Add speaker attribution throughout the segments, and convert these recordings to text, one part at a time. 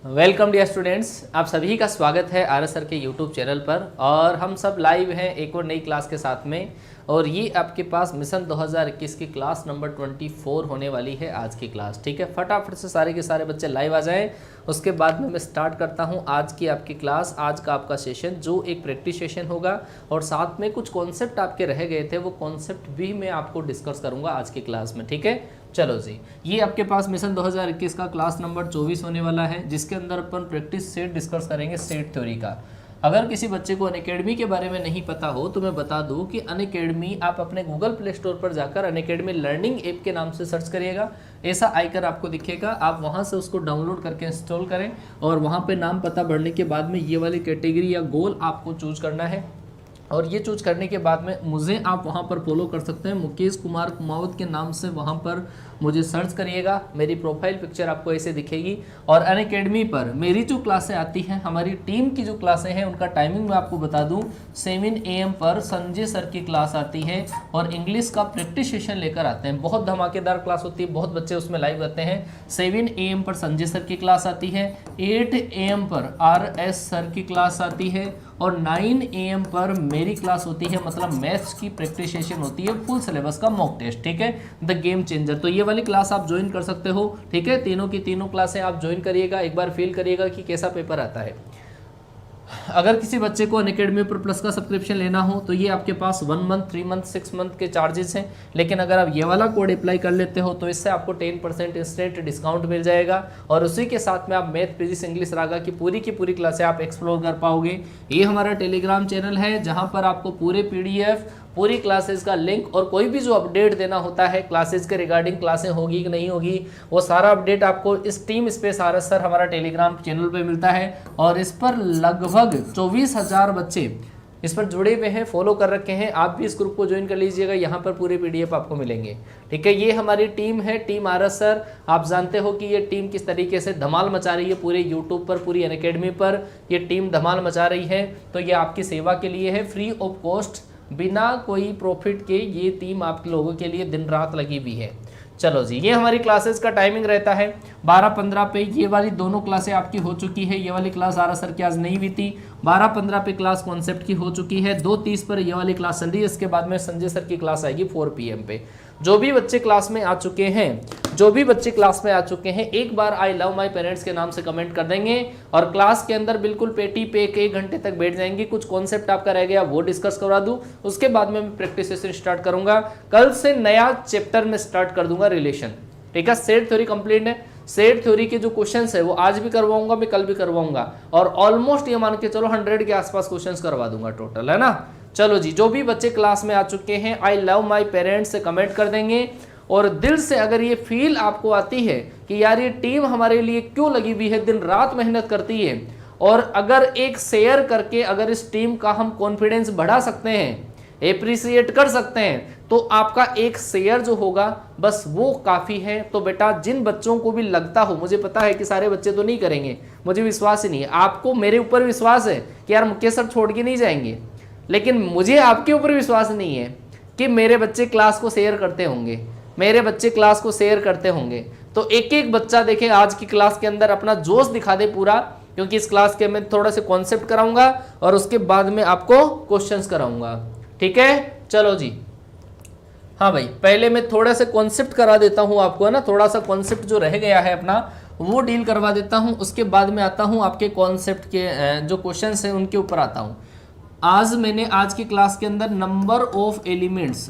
Speaker 1: Welcome dear students, आप सभी का स्वागत है आर एस सर के यूट्यूब चैनल पर। और हम सब लाइव हैं एक और नई क्लास के साथ में। और ये आपके पास मिशन 2021 की क्लास नंबर 24 होने वाली है आज की क्लास। ठीक है, फटाफट से सारे के सारे बच्चे लाइव आ जाएं। उसके बाद में मैं स्टार्ट करता हूँ आज की आपकी क्लास, आज का आपका सेशन जो एक प्रैक्टिस सेशन होगा। और साथ में कुछ कॉन्सेप्ट आपके रह गए थे, वो कॉन्सेप्ट भी मैं आपको डिस्कस करूँगा आज की क्लास में। ठीक है, चलो जी, ये आपके पास मिशन 2021 का क्लास नंबर 24 होने वाला है, जिसके अंदर अपन प्रैक्टिस सेट डिस्कस करेंगे, सेट थ्योरी का। अगर किसी बच्चे को अनअकैडमी के बारे में नहीं पता हो तो मैं बता दूं कि अनअकैडमी आप अपने गूगल प्ले स्टोर पर जाकर अनअकैडमी लर्निंग ऐप के नाम से सर्च करिएगा। ऐसा आइकन आपको दिखेगा, आप वहां से उसको डाउनलोड करके इंस्टॉल करें। और वहां पे नाम पता भरने के बाद में ये वाली कैटेगरी या गोल आपको चूज करना है। और ये चूज करने के बाद में मुझे आप वहाँ पर फॉलो कर सकते हैं, मुकेश कुमार कुमावत के नाम से वहाँ पर मुझे सर्च करिएगा। मेरी प्रोफाइल पिक्चर आपको ऐसे दिखेगी। और अनअकैडमी पर मेरी जो क्लासें आती हैं, हमारी टीम की जो क्लासें हैं, उनका टाइमिंग मैं आपको बता दूं। 7 AM पर संजय सर की क्लास आती है और इंग्लिश का प्रैक्टिस सेशन लेकर आते हैं। बहुत धमाकेदार क्लास होती है, बहुत बच्चे उसमें लाइव रहते हैं। 7 AM पर संजय सर की क्लास आती है, 8 AM पर RS सर की क्लास आती है और 9 AM पर मेरी क्लास होती है, मतलब मैथ्स की प्रैक्टिस सेशन होती है, फुल सिलेबस का मॉक टेस्ट। ठीक है, द गेम चेंजर। तो ये वाली क्लास आप ज्वाइन कर सकते हो। ठीक है, तीनों की तीनों क्लासें आप ज्वाइन करिएगा, एक बार फील करिएगा कि कैसा पेपर आता है। अगर किसी बच्चे को अनअकैडमी पर प्लस का सब्सक्रिप्शन लेना हो तो ये आपके पास 1 मंथ, 3 मंथ, 6 मंथ के चार्जेस हैं। लेकिन अगर आप ये वाला कोड अप्लाई कर लेते हो तो इससे आपको 10% इंस्टेंट डिस्काउंट मिल जाएगा। और उसी के साथ में आप मैथ, फिजिक्स, इंग्लिश, रागा की पूरी क्लासें आप एक्सप्लोर कर पाओगे। ये हमारा टेलीग्राम चैनल है जहाँ पर आपको पूरे PDF, पूरी क्लासेस का लिंक और कोई भी जो अपडेट देना होता है क्लासेस के रिगार्डिंग, क्लासें होगी कि नहीं होगी, वो सारा अपडेट आपको इस टीम स्पेस RS सर हमारा टेलीग्राम चैनल पे मिलता है। और इस पर लगभग 24,000 बच्चे इस पर जुड़े हुए हैं, फॉलो कर रखे हैं। आप भी इस ग्रुप को ज्वाइन कर लीजिएगा, यहाँ पर पूरे PDF आपको मिलेंगे। ठीक है, ये हमारी टीम है, टीम RS सर। आप जानते हो कि ये टीम किस तरीके से धमाल मचा रही है पूरे यूट्यूब पर, पूरी अनअकैडमी पर ये टीम धमाल मचा रही है। तो ये आपकी सेवा के लिए है, फ्री ऑफ कॉस्ट, बिना कोई प्रॉफिट के ये टीम आप लोगों के लिए दिन रात लगी हुई है। चलो जी, ये हमारी क्लासेस का टाइमिंग रहता है 12-15 पे। ये वाली दोनों क्लासें आपकी हो चुकी है। ये वाली क्लास RS सर की आज नहीं हुई थी। 12-15 पे क्लास कॉन्सेप्ट की हो चुकी है। 2:30 पर ये वाली क्लास चल रही है। इसके बाद में संजय सर की क्लास आएगी 4 PM पे। जो भी बच्चे क्लास में आ चुके हैं, एक बार आई लव माई पेरेंट्स के नाम से कमेंट कर देंगे और क्लास के अंदर बिल्कुल पेटी पे 1 घंटे तक बैठ जाएंगे। कुछ कॉन्सेप्ट आपका रह गया वो डिस्कस करवा दूं, उसके बाद में मैं प्रैक्टिस सेशन स्टार्ट करूंगा। कल से नया चैप्टर में स्टार्ट कर दूंगा, रिलेशन। ठीक है, सेट थ्योरी कंप्लीट है। सेट थ्योरी के जो क्वेश्चंस है वो आज भी करवाऊंगा, मैं कल भी करवाऊंगा। और ऑलमोस्ट ये मान के चलो 100 के आसपास क्वेश्चंस करवा दूंगा टोटल, है ना। चलो जी, जो भी बच्चे क्लास में आ चुके हैं आई लव माई पेरेंट्स से कमेंट कर देंगे। और दिल से अगर ये फील आपको आती है कि यार ये टीम हमारे लिए क्यों लगी हुई है, दिन रात मेहनत करती है, और अगर एक शेयर करके अगर इस टीम का हम कॉन्फिडेंस बढ़ा सकते हैं, एप्रिसिएट कर सकते हैं, तो आपका एक शेयर जो होगा बस वो काफ़ी है। तो बेटा, जिन बच्चों को भी लगता हो, मुझे पता है कि सारे बच्चे तो नहीं करेंगे, मुझे विश्वास ही नहीं है, आपको मेरे ऊपर विश्वास है कि यार मुकेश सर छोड़ के नहीं जाएंगे, लेकिन मुझे आपके ऊपर विश्वास नहीं है कि मेरे बच्चे क्लास को शेयर करते होंगे, मेरे बच्चे क्लास को शेयर करते होंगे। तो एक एक बच्चा देखें आज की क्लास के अंदर अपना जोश दिखा दे पूरा, क्योंकि इस क्लास के मैं थोड़ा से कॉन्सेप्ट कराऊंगा और उसके बाद में आपको क्वेश्चंस कराऊंगा। ठीक है, चलो जी। हाँ भाई, पहले मैं थोड़ा सा कॉन्सेप्ट करा देता हूँ आपको, है ना। थोड़ा सा कॉन्सेप्ट जो रह गया है अपना वो डील करवा देता हूँ, उसके बाद में आता हूँ आपके कॉन्सेप्ट के जो क्वेश्चंस हैं उनके ऊपर आता हूँ। आज की क्लास के अंदर नंबर ऑफ एलिमेंट्स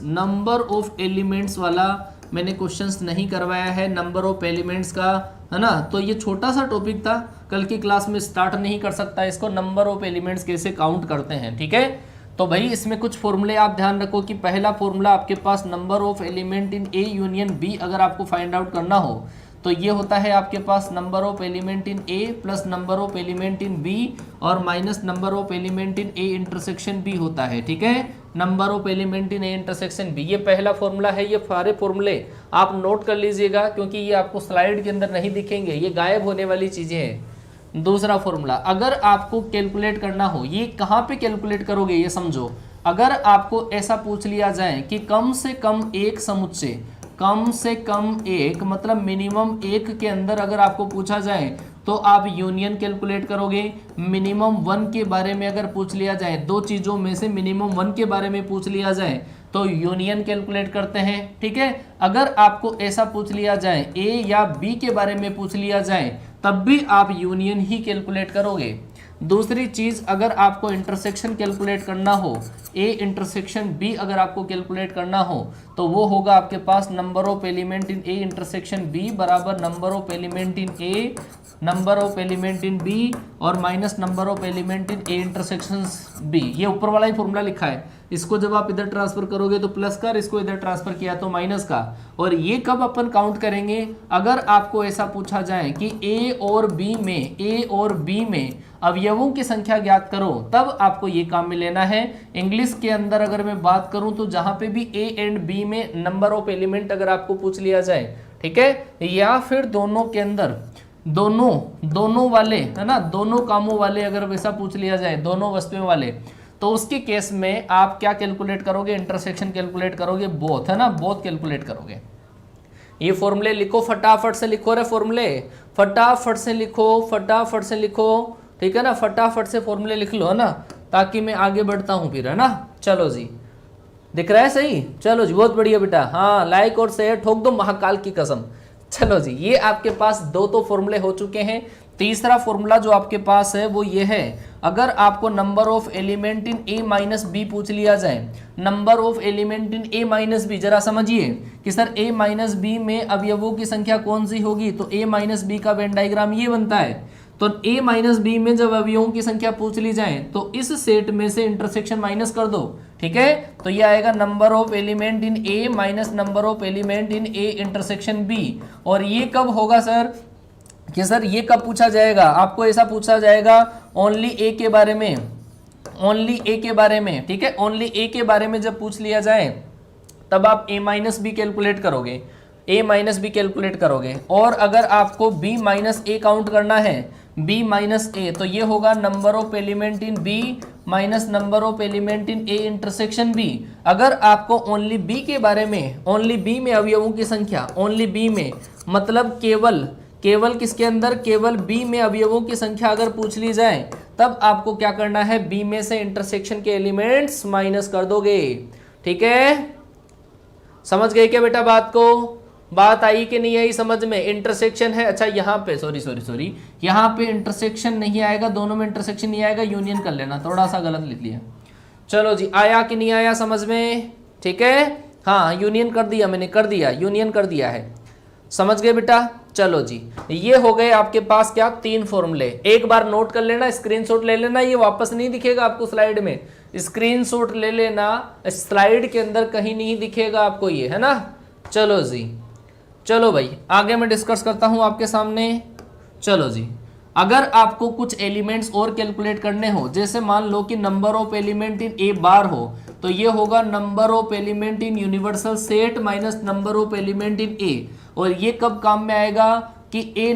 Speaker 1: वाला मैंने क्वेश्चंस नहीं करवाया है, नंबर ऑफ एलिमेंट्स का, है ना। तो ये छोटा सा टॉपिक था, कल की क्लास में स्टार्ट नहीं कर सकता इसको, नंबर ऑफ एलिमेंट्स कैसे काउंट करते हैं। ठीक है, तो भाई इसमें कुछ फॉर्मूले आप ध्यान रखो कि पहला फॉर्मूला आपके पास number of element in A union B अगर आपको फाइंड आउट करना हो तो ये होता है आपके पास number of element in A plus number of element in B और minus number of element in A intersection B होता है। ठीक है, number of element in A intersection B, ये पहला फॉर्मूला है। ये सारे फॉर्मूले आप नोट कर लीजिएगा क्योंकि ये आपको स्लाइड के अंदर नहीं दिखेंगे, ये गायब होने वाली चीजें हैं। दूसरा फॉर्मूला, अगर आपको कैलकुलेट करना हो, ये कहाँ पे कैलकुलेट करोगे ये समझो। अगर आपको ऐसा पूछ लिया जाए कि कम से कम एक समुच्चय कम से कम एक, मतलब मिनिमम एक के अंदर अगर आपको पूछा जाए तो आप यूनियन कैलकुलेट करोगे। मिनिमम 1 के बारे में अगर पूछ लिया जाए, दो चीजों में से मिनिमम 1 के बारे में पूछ लिया जाए तो यूनियन कैलकुलेट करते हैं, ठीक है। अगर आपको ऐसा पूछ लिया जाए ए या बी के बारे में पूछ लिया जाए तब भी आप यूनियन ही कैलकुलेट करोगे। दूसरी चीज, अगर आपको इंटरसेक्शन कैलकुलेट करना हो, ए इंटरसेक्शन बी अगर आपको कैलकुलेट करना हो तो वो होगा आपके पास number of element in A intersection B बराबर number of element in A, number of element in B और minus number of element in A intersection B. ये ऊपर वाला ही फॉर्मूला लिखा है, इसको जब आप इधर ट्रांसफर करोगे तो प्लस का, इसको इधर ट्रांसफर किया तो माइनस का। और ये कब अपन काउंट करेंगे, अगर आपको ऐसा पूछा जाए कि ए और बी में अवयवों की संख्या ज्ञात करो, तब आपको ये काम में लेना है। इंग्लिश के अंदर अगर मैं बात करूं तो जहां पे भी ए एंड बी में नंबर ऑफ एलिमेंट अगर आपको पूछ लिया जाए, ठीक है, या फिर दोनों के अंदर दोनों वाले, है ना, दोनों कामों वाले अगर वैसा पूछ लिया जाए, दोनों वस्तुओं वाले, तो उसके केस में आप क्या कैलकुलेट करोगे, इंटरसेक्शन कैलकुलेट करोगे, बोथ, है ना, बोथ कैलकुलेट करोगे। ये फॉर्मूले लिखो, फटाफट से लिखो रे फॉर्मूले, फटाफट से लिखो, ठीक है ना, फटाफट से फॉर्मूले लिख लो, है ना, ताकि मैं आगे बढ़ता हूं फिर, है ना। चलो जी, दिख रहा है सही, चलो जी, बहुत बढ़िया बेटा, हाँ, लाइक और शेयर ठोक दो महाकाल की कसम। चलो जी, ये आपके पास दो तो फॉर्मूले हो चुके हैं। तीसरा फॉर्मूला जो आपके पास है वो ये है, अगर आपको number of element in A minus B पूछ लिया जाए, number of element in A minus B, जरा समझिए कि सर ए माइनस बी में अवयवों की संख्या कौन सी होगी, तो ए माइनस बी का वेन डायग्राम ये बनता है। तो ए माइनस बी में जब अवयवों की संख्या पूछ ली जाए तो इस सेट में से इंटरसेक्शन माइनस कर दो, ठीक है, तो ये आएगा number of element in A minus number of element in A intersection B. और ये कब होगा सर, कि सर ये कब पूछा जाएगा, आपको ऐसा पूछा जाएगा ओनली ए के बारे में, ओनली ए के बारे में, ठीक है, ओनली ए के बारे में जब पूछ लिया जाए तब आप ए माइनस बी कैलकुलेट करोगे, ए माइनस बी कैलकुलेट करोगे। और अगर आपको बी माइनस ए काउंट करना है, बी माइनस ए, तो ये होगा number of element in B minus number of element in A intersection B. अगर आपको ओनली बी के बारे में, ओनली बी में अवयवों की संख्या, ओनली बी में मतलब केवल किसके अंदर, केवल बी में अवयवों की संख्या अगर पूछ ली जाए तब आपको क्या करना है, बी में से इंटरसेक्शन के एलिमेंट्स माइनस कर दोगे, ठीक है। समझ गए क्या बेटा बात को, बात आई कि नहीं आई समझ में, इंटरसेक्शन है, अच्छा यहाँ पे सॉरी यहाँ पे इंटरसेक्शन नहीं आएगा, दोनों में इंटरसेक्शन नहीं आएगा, यूनियन कर लेना, थोड़ा सा गलत लिख लिया। चलो जी, आया कि नहीं आया समझ में, ठीक है, हाँ, यूनियन कर दिया मैंने, कर दिया, यूनियन कर दिया है, समझ गए बेटा। चलो जी, ये हो गए आपके पास क्या, 3 फॉर्मूले। एक बार नोट कर लेना, स्क्रीनशॉट ले लेना, ये वापस नहीं दिखेगा आपको स्लाइड में, स्क्रीनशॉट ले लेना, स्लाइड के अंदर कहीं नहीं दिखेगा आपको ये, है ना। चलो जी, चलो भाई आगे मैं डिस्कस करता हूं आपके सामने। चलो जी, अगर आपको कुछ एलिमेंट्स और कैलकुलेट करने हो, जैसे मान लो कि number of element in A bar हो, तो ये होगा number of element in universal set minus number of element in A. और ये कब काम में आएगा कि ए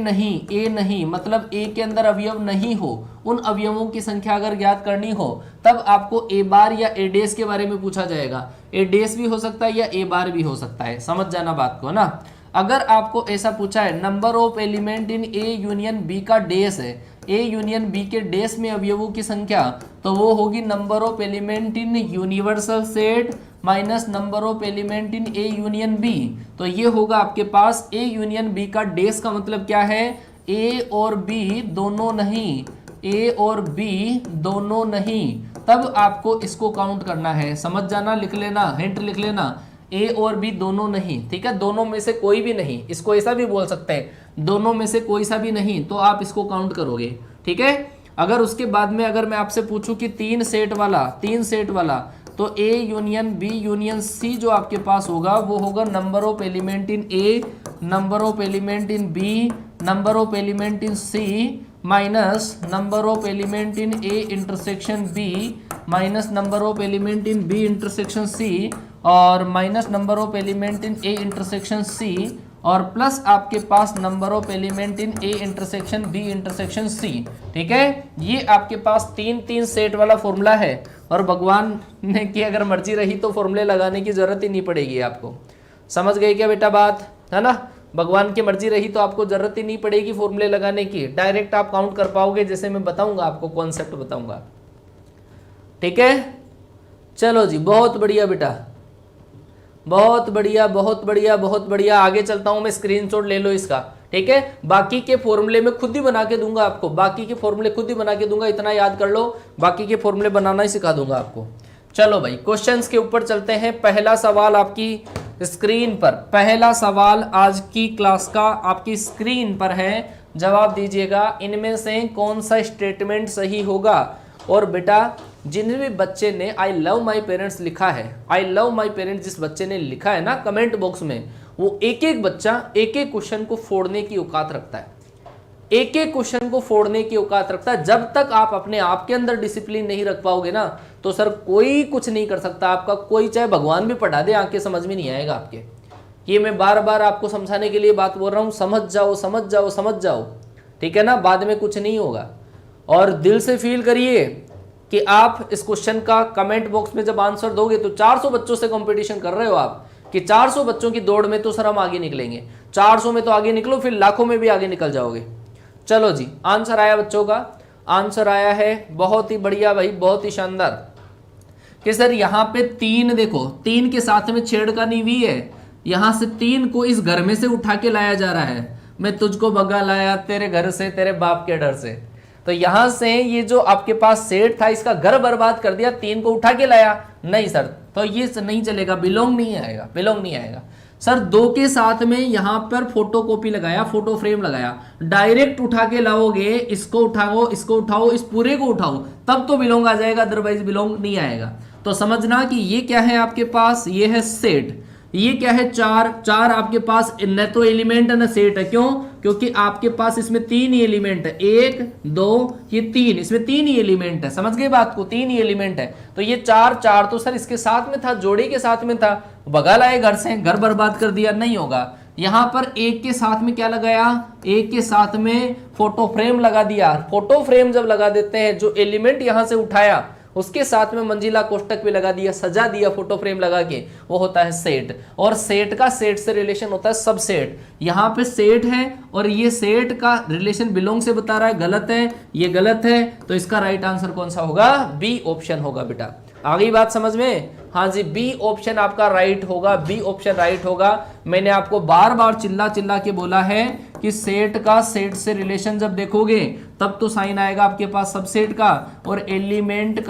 Speaker 1: नहीं मतलब ए के अंदर अवयव नहीं हो, उन अवयवों की संख्या अगर ज्ञात करनी हो तब आपको ए बार या ए डेस के बारे में पूछा जाएगा। ए डेस भी हो सकता है या ए बार भी हो सकता है, समझ जाना बात को ना। अगर आपको ऐसा पूछा है number of element in A union B का डेस है, ए यूनियन बी के डेस में अवयवों की संख्या, तो वो होगी number of element in universal set minus number of element in A union B. तो ये होगा आपके पास ए यूनियन बी का डेस का मतलब क्या है, ए और बी दोनों नहीं, ए और बी दोनों नहीं, तब आपको इसको काउंट करना है, समझ जाना, लिख लेना, हिंट लिख लेना, ए और बी दोनों नहीं, ठीक है, दोनों में से कोई भी नहीं, इसको ऐसा भी बोल सकते हैं, दोनों में से कोई सा भी नहीं, तो आप इसको काउंट करोगे, ठीक है। अगर उसके बाद में अगर मैं आपसे पूछूं कि 3 सेट वाला, तो A union B union C जो आपके पास होगा वो होगा number of element in A, number of element in B, number of element in C minus number of element in A intersection B minus number of element in B intersection C और minus number of element in A intersection C और plus आपके पास number of element in A intersection B intersection C, ठीक है। ये आपके पास 3 set वाला formula है और भगवान ने की अगर मर्जी रही तो फॉर्मूले लगाने की जरूरत ही नहीं पड़ेगी आपको। समझ गए क्या बेटा बात, है ना। भगवान की मर्जी रही तो आपको जरूरत ही नहीं पड़ेगी फॉर्मूले लगाने की, डायरेक्ट आप काउंट कर पाओगे जैसे मैं बताऊंगा आपको, कॉन्सेप्ट बताऊंगा। ठीक है, चलो जी, बहुत बढ़िया बेटा, बहुत बढ़िया बहुत बढ़िया बहुत बढ़िया। आगे चलता हूं मैं, स्क्रीनशॉट ले लो इसका। ठीक है, बाकी के फॉर्मूले मैं खुद ही बना के दूंगा आपको, बाकी के फॉर्मूले खुद ही बना के दूंगा, इतना याद कर लो, बाकी के फॉर्मूले बनाना ही सिखा दूंगा आपको। चलो भाई, क्वेश्चंस के ऊपर चलते हैं। पहला सवाल आपकी स्क्रीन पर, पहला सवाल आज की क्लास का आपकी स्क्रीन पर है। जवाब दीजिएगा, इनमें से कौन सा स्टेटमेंट सही होगा। और बेटा जिन भी बच्चे ने आई लव माई पेरेंट्स लिखा है, आई लव माई पेरेंट्स जिस बच्चे ने लिखा है ना कमेंट बॉक्स में, वो एक एक बच्चा एक एक क्वेश्चन को फोड़ने की औकात रखता है, एक एक क्वेश्चन को फोड़ने की औकात रखता है। जब तक आप अपने आप के अंदर डिसिप्लिन नहीं रख पाओगे ना, तो सर कोई कुछ नहीं कर सकता आपका, कोई चाहे भगवान भी पढ़ा दे, आंखें समझ में नहीं आएगा आपके। ये मैं बार बार आपको समझाने के लिए बात बोल रहा हूं, समझ जाओ समझ जाओ समझ जाओ, ठीक है ना, बाद में कुछ नहीं होगा। और दिल से फील करिए कि आप इस क्वेश्चन का कमेंट बॉक्स में जब आंसर दोगे तो 400 बच्चों से कंपटीशन कर रहे हो आप, कि 400 बच्चों की दौड़ में तो सर हम आगे निकलेंगे, 400 में तो आगे निकलो, फिर लाखों में भी आगे निकल जाओगे। चलो जी, आंसर आया बच्चों का, आंसर आया है, बहुत ही बढ़िया भाई, बहुत ही शानदार। कि सर यहाँ पे 3 देखो, 3 के साथ में छेड़खानी हुई है, यहां से 3 को इस घर में से उठा के लाया जा रहा है। मैं तुझको भगा लाया तेरे घर से, तेरे बाप के डर से। तो यहां से ये जो आपके पास सेठ था, इसका घर बर्बाद कर दिया, 3 को उठा के लाया, नहीं सर, तो ये नहीं चलेगा, बिलोंग नहीं आएगा, बिलोंग नहीं आएगा सर। 2 के साथ में यहां पर फोटो कॉपी लगाया, फोटो फ्रेम लगाया, डायरेक्ट उठा के लाओगे, इसको उठाओ, इसको उठाओ, इस पूरे को उठाओ, तब तो बिलोंग आ जाएगा, अदरवाइज बिलोंग नहीं आएगा। तो समझना कि ये क्या है आपके पास, ये है सेट, ये क्या है 4 आपके पास न तो एलिमेंट न सेट है। क्यों? क्योंकि आपके पास इसमें 3 ही एलिमेंट है, 1 2 ये 3, इसमें 3 ही एलिमेंट है, समझ गए बात को, 3 ही एलिमेंट है। तो ये 4 तो सर इसके साथ में था, जोड़ी के साथ में था, भगा लाए घर से, घर बर्बाद कर दिया, नहीं होगा। यहां पर 1 के साथ में क्या लगाया, 1 के साथ में फोटो फ्रेम लगा दिया। फोटो फ्रेम जब लगा देते हैं, जो एलिमेंट यहां से उठाया उसके साथ में मंजिला कोष्टक भी लगा दिया, सजा दिया फोटो फ्रेम लगा के, वो होता है सेट। और सेट का सेट से रिलेशन होता है सबसेट। यहाँ पे सेट है और ये सेट का रिलेशन बिलोंग से बता रहा है, गलत है, ये गलत है, तो इसका राइट आंसर कौन सा होगा, बी ऑप्शन होगा बेटा। आ गई बात समझ में? हाँ जी, बी ऑप्शन आपका राइट होगा, बी ऑप्शन राइट होगा। मैंने आपको बार बार चिल्ला चिल्ला के बोला है कि सेट का सेट से रिलेशन जब देखोगे तब तो साइन आएगा आपके पास सबसेट का, और एलिमेंट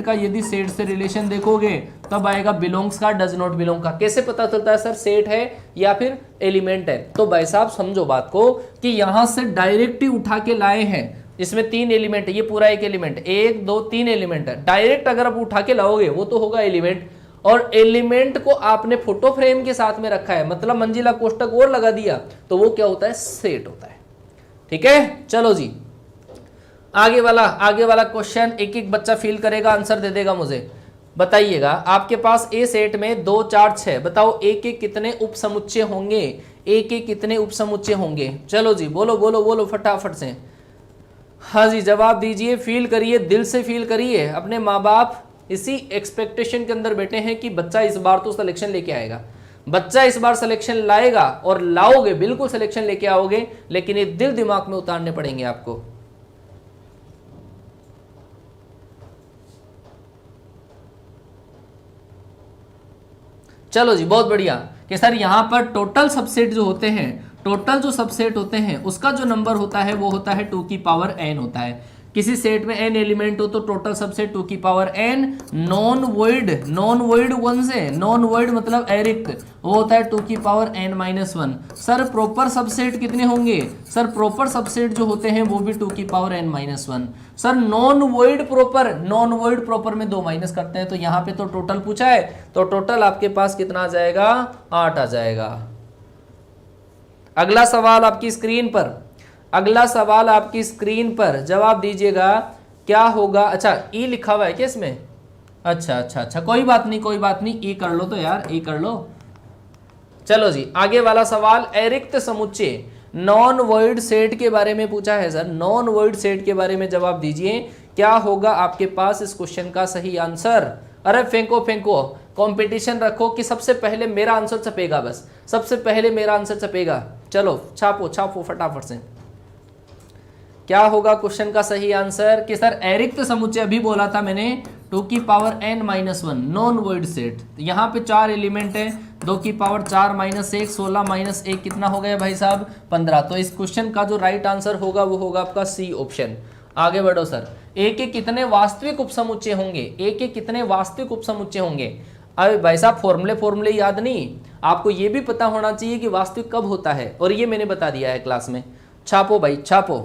Speaker 1: का यदि सेट से रिलेशन देखोगे तब आएगा बिलोंग्स का, डज नॉट बिलोंग का। कैसे पता चलता है सर सेट है या फिर एलिमेंट है? तो भाई साहब समझो बात को कि यहां से डायरेक्ट ही उठा के लाए हैं, इसमें 3 एलिमेंट है, ये पूरा एक एलिमेंट, 1 2 3 एलिमेंट है। डायरेक्ट अगर आप उठा के लाओगे वो तो होगा एलिमेंट, और एलिमेंट को आपने फोटो फ्रेम के साथ में रखा है, मतलब मंजिला कोष्टक और लगा दिया, तो वो क्या होता है, सेट होता है। ठीक है, चलो जी आगे वाला क्वेश्चन एक एक बच्चा फील करेगा, आंसर दे देगा मुझे। बताइएगा, आपके पास ए सेट में 2 4 6, बताओ एक एक कितने उप समुच्चय होंगे, एक एक कितने उप समुच्चय होंगे? चलो जी बोलो बोलो बोलो फटाफट से। हाँ जी, जवाब दीजिए, फील करिए, दिल से फील करिए। अपने माँ बाप इसी एक्सपेक्टेशन के अंदर बैठे हैं कि बच्चा इस बार तो सिलेक्शन लेके आएगा, बच्चा इस बार सिलेक्शन लाएगा, और लाओगे, बिल्कुल सिलेक्शन लेके आओगे, लेकिन ये दिल दिमाग में उतारने पड़ेंगे आपको। चलो जी, बहुत बढ़िया। कि सर यहां पर टोटल सबसेट जो होते हैं, टोटल जो सबसेट होते हैं उसका जो नंबर होता है वो होता है 2 की पावर n होता है। किसी सेट में n एलिमेंट हो तो टोटल सबसेट 2 की power n। Non void one से, नॉन वॉइड मतलब एरिक, वो होता है 2 की power n-1। Sir proper subset कितने होंगे? सर प्रॉपर सबसेट जो होते हैं वो भी 2 की power n-1। Sir non void proper में 2 माइनस करते हैं, तो यहाँ पे तो टोटल पूछा है, तो टोटल आपके पास कितना आ जाएगा, 8 आ जाएगा। अगला सवाल आपकी स्क्रीन पर, अगला सवाल आपकी स्क्रीन पर, जवाब दीजिएगा क्या होगा। अच्छा ई लिखा हुआ है क्या इसमें? अच्छा, कोई बात नहीं, ई कर लो तो यार, ई कर लो। चलो जी, आगे वाला सवाल, अरिक्त समुच्चय नॉन वॉइड सेट के बारे में पूछा है सर, नॉन वॉइड सेट के बारे में जवाब दीजिए, क्या होगा आपके पास इस क्वेश्चन का सही आंसर? अरे फेंको फेंको, कंपटीशन रखो कि सबसे पहले मेरा आंसर छपेगा, बस सबसे पहले मेरा आंसर छपेगा। चलो छापो छापो फटाफट से। क्या होगा क्वेश्चन का सही आंसर? कि सर अरिक्त समुच्चय, अभी बोला था मैंने 2 की power n-1 non void set. यहाँ पे 4 एलिमेंट है, 2 की पावर 4 - 1 16 - 1 कितना हो गया भाई साहब? 15। तो इस क्वेश्चन का जो राइट आंसर होगा वो होगा आपका सी ऑप्शन। आगे बढ़ो सर। ए के कितने वास्तविक उपसमुच्चय होंगे? ए के कितने वास्तविक उपसमुच्चय होंगे? अरे भाई साहब फॉर्मूले याद नहीं, आपको ये भी पता होना चाहिए कि वास्तविक कब होता है, और ये मैंने बता दिया है क्लास में। छापो भाई छापो।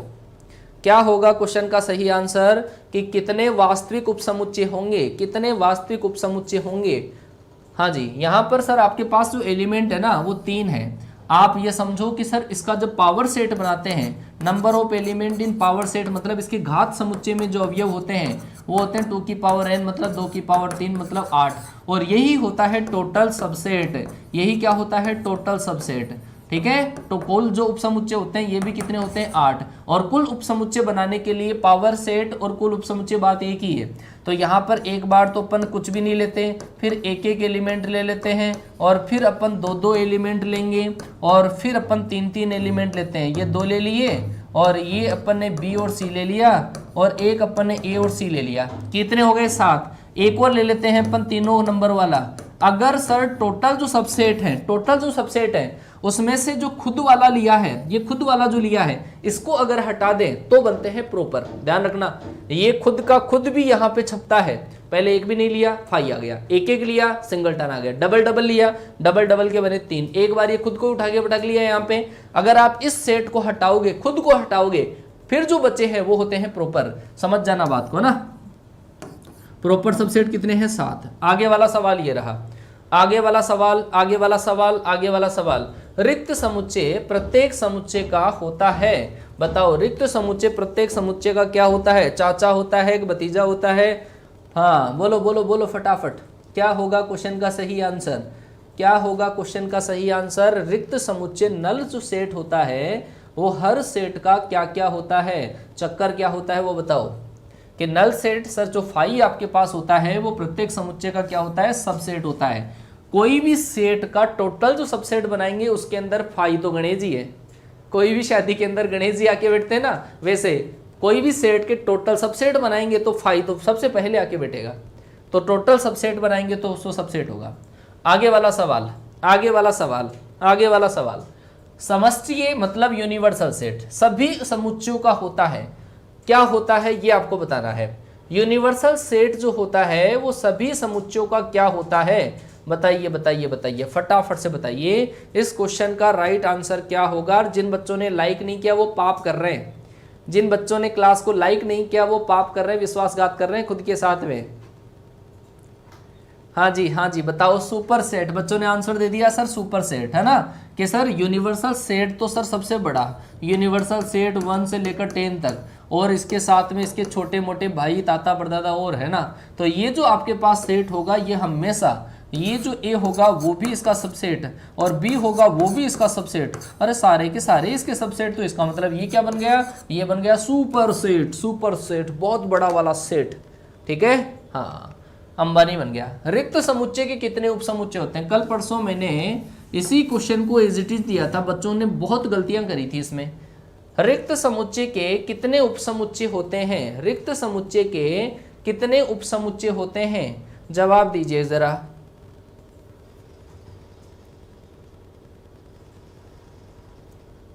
Speaker 1: क्या होगा क्वेश्चन का सही आंसर? कि कितने वास्तविक उपसमुच्चय होंगे? कितने वास्तविक उपसमुच्चय होंगे? हाँ जी, यहाँ पर सर आपके पास जो एलिमेंट है ना वो 3 है। आप ये समझो कि सर इसका जब पावर सेट बनाते हैं, number of element in power set मतलब इसके घात समुच्चय में जो अवयव होते हैं वो होते हैं 2 की पावर n मतलब 2 की पावर 3 मतलब 8, और यही होता है टोटल सबसेट। यही क्या होता है? Total subset. ठीक है, तो कुल जो उपसमुच्चय होते हैं ये भी कितने होते हैं? 8। और कुल उपसमुच्चय बनाने के लिए पावर सेट और कुल उपसमुच्चय बात एक ही है। तो यहाँ पर एक बार तो अपन कुछ भी नहीं लेते, फिर एक एक एलिमेंट ले लेते हैं, और फिर अपन 2-2 एलिमेंट लेंगे, और फिर अपन 3-3 एलिमेंट लेते हैं। ये 2 ले लिए, और ये अपन ने बी और सी ले लिया, और एक अपन ने ए और सी ले लिया। कितने हो गए? 7। एक और ले लेते हैं अपन तीनों नंबर वाला। अगर सर टोटल जो सबसेट है उसमें से जो खुद वाला लिया है, ये खुद वाला जो लिया है इसको अगर हटा दें तो बनते हैं प्रॉपर। ध्यान रखना, ये खुद का खुद भी यहाँ पे छपता है। पहले एक भी नहीं लिया, फाई आ गया, एक एक लिया, सिंगलटन आ गया, डबल डबल लिया, डबल डबल के बने 3। एक बार ये खुद को उठा के पटक लिया यहाँ पे। अगर आप इस सेट को हटाओगे, खुद को हटाओगे, फिर जो बचे हैं वो होते हैं प्रॉपर। समझ जाना बात को ना। प्रॉपर सबसेट कितने हैं? 7। आगे वाला सवाल ये रहा, आगे वाला सवाल। रिक्त समुच्चय प्रत्येक समुच्चय का होता है। बताओ, रिक्त समुच्चय प्रत्येक समुच्चय का क्या होता है? चाचा होता है कि भतीजा होता है? हाँ बोलो बोलो बोलो फटाफट। क्या होगा क्वेश्चन का सही आंसर? क्या होगा क्वेश्चन का सही आंसर? रिक्त समुच्चय नल जो सेट होता है वो हर सेट का क्या क्या होता है? चक्कर क्या होता है वो बताओ। कि नल सेट सर जो फाई आपके पास होता है वो प्रत्येक समुच्चय का क्या होता है? सबसेट होता है। कोई भी सेट का टोटल जो सबसेट बनाएंगे उसके अंदर फाई तो गणेश जी है। कोई भी शादी के अंदर गणेश जी आके बैठते हैं ना, वैसे कोई भी सेट के टोटल सबसेट बनाएंगे तो फाई तो सबसे पहले आके बैठेगा। तो टोटल सबसेट बनाएंगे तो उसको सबसेट होगा। आगे वाला सवाल। समष्टिय मतलब यूनिवर्सल सेट सभी समुच्चयों का होता है। क्या होता है ये आपको बताना है। यूनिवर्सल सेट जो होता है वो सभी समुच्चयों का क्या होता है? बताइए फटाफट से बताइए। इस क्वेश्चन का राइट आंसर क्या होगा? जिन बच्चों ने लाइक नहीं किया वो पाप कर रहे हैं। जिन बच्चों ने क्लास को लाइक नहीं किया वो पाप कर रहे हैं, विश्वासघात कर रहे हैं खुद के साथ में। हाँ जी बताओ। सुपर सेट, बच्चों ने आंसर दे दिया सर सुपर सेट, है ना। कि सर यूनिवर्सल सेट तो सर सबसे बड़ा, यूनिवर्सल सेट 1 से लेकर 10 तक, और इसके साथ में इसके छोटे मोटे भाई ताता परदादा और, है ना। तो ये जो आपके पास सेट होगा ये हमेशा, ये जो ए होगा वो भी इसका सबसेट, और बी होगा वो भी इसका सबसेट, अरे सारे के सारे इसके सबसेट। तो इसका मतलब ये क्या बन गया? ये बन गया सुपर सेट, बहुत बड़ा वाला सेट। ठीक है, हाँ अंबानी बन गया। रिक्त समुच्चय के कितने उपसमुच्चय होते हैं? कल परसों मैंने इसी क्वेश्चन को एज इट इज दिया था, बच्चों ने बहुत गलतियां करी थी इसमें। रिक्त समुच्चय के कितने उपसमुच्चय होते हैं? रिक्त समुच्चय के कितने उपसमुच्चय होते हैं? जवाब दीजिए जरा।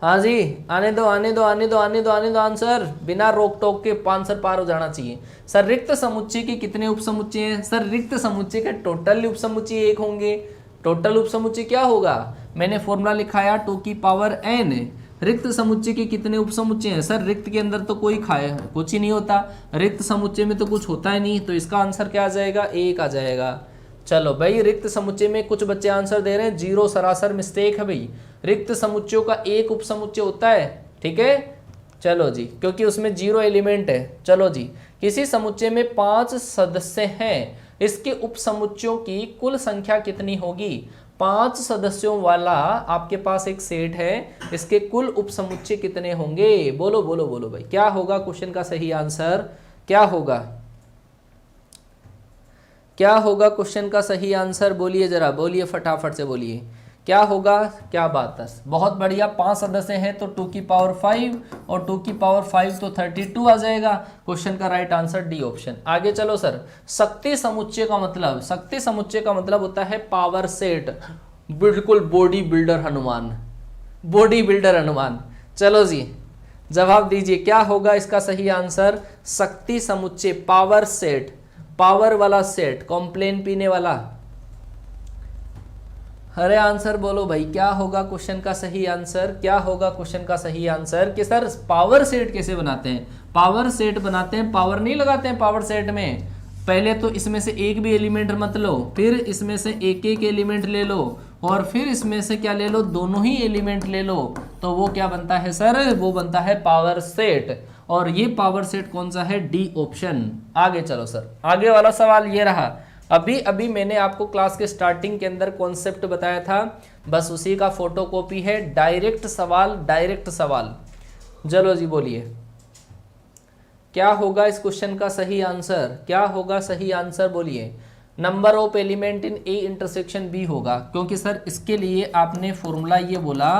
Speaker 1: हाँ जी, आने दो आंसर। बिना रोक टोक के आंसर पार हो जाना चाहिए। सर रिक्त समुच्चय के कितने उपसमुच्चय हैं? सर रिक्त समुच्चय का टोटल उपसमुच्चय 1 होंगे। टोटल उपसमुच्चय क्या होगा? मैंने फॉर्मूला लिखाया 2 की पावर n। रिक्त समुच्चय के कितने उपसमुच्चय हैं? सर रिक्त के अंदर तो कोई कुछ ही नहीं होता, रिक्त समुच्चय में तो कुछ होता ही नहीं, तो इसका आंसर क्या आ जाएगा? 1 आ जाएगा। चलो भाई, रिक्त समुच्चय में कुछ बच्चे आंसर दे रहे हैं 0, सरासर मिस्टेक है भाई। रिक्त समुच्चयों का एक उपसमुच्चय होता है, ठीक है। चलो जी, क्योंकि उसमें 0 एलिमेंट है। चलो जी, किसी समुच्चय में 5 सदस्य हैं, इसके उपसमुच्चयों की कुल संख्या कितनी होगी? 5 सदस्यों वाला आपके पास एक सेट है, इसके कुल उपसमुच्चय कितने होंगे? बोलो बोलो बोलो भाई, क्या होगा क्वेश्चन का सही आंसर? क्या क्या होगा क्वेश्चन का सही आंसर? बोलिए जरा, बोलिए फटाफट से बोलिए, क्या होगा? क्या बात है, बहुत बढ़िया। 5 सदस्य हैं तो 2 की पावर 5 और 2 की पावर 5 तो 32 आ जाएगा। क्वेश्चन का राइट आंसर डी ऑप्शन। आगे चलो सर। शक्ति समुच्चय का मतलब, शक्ति समुच्चय का मतलब होता है पावर सेट। बिल्कुल body builder Hanuman, body builder Hanuman. चलो जी जवाब दीजिए, क्या होगा इसका सही आंसर? शक्ति समुच्चय, पावर सेट, पावर वाला सेट, कॉम्प्लेन पीने वाला। अरे आंसर बोलो भाई, क्या होगा क्वेश्चन का सही आंसर? क्या होगा क्वेश्चन का सही आंसर? कि सर पावर सेट कैसे बनाते हैं? पावर सेट बनाते हैं, पावर नहीं लगाते हैं पावर सेट में। पहले तो इसमें से एक भी एलिमेंट मत लो, फिर इसमें से एक एक एलिमेंट ले लो, और फिर इसमें से क्या ले लो? दोनों ही एलिमेंट ले लो, तो वो क्या बनता है सर? वो बनता है पावर सेट। और ये पावर सेट कौन सा है? D option. आगे चलो सर, आगे वाला सवाल ये रहा। अभी अभी मैंने आपको क्लास के स्टार्टिंग के अंदर कॉन्सेप्ट बताया था, बस उसी का फोटोकॉपी है। डायरेक्ट सवाल, डायरेक्ट सवाल। चलो जी बोलिए, क्या होगा इस क्वेश्चन का सही आंसर? क्या होगा सही आंसर? बोलिए। Number of element in A intersection B होगा, क्योंकि सर इसके लिए आपने फॉर्मूला ये बोला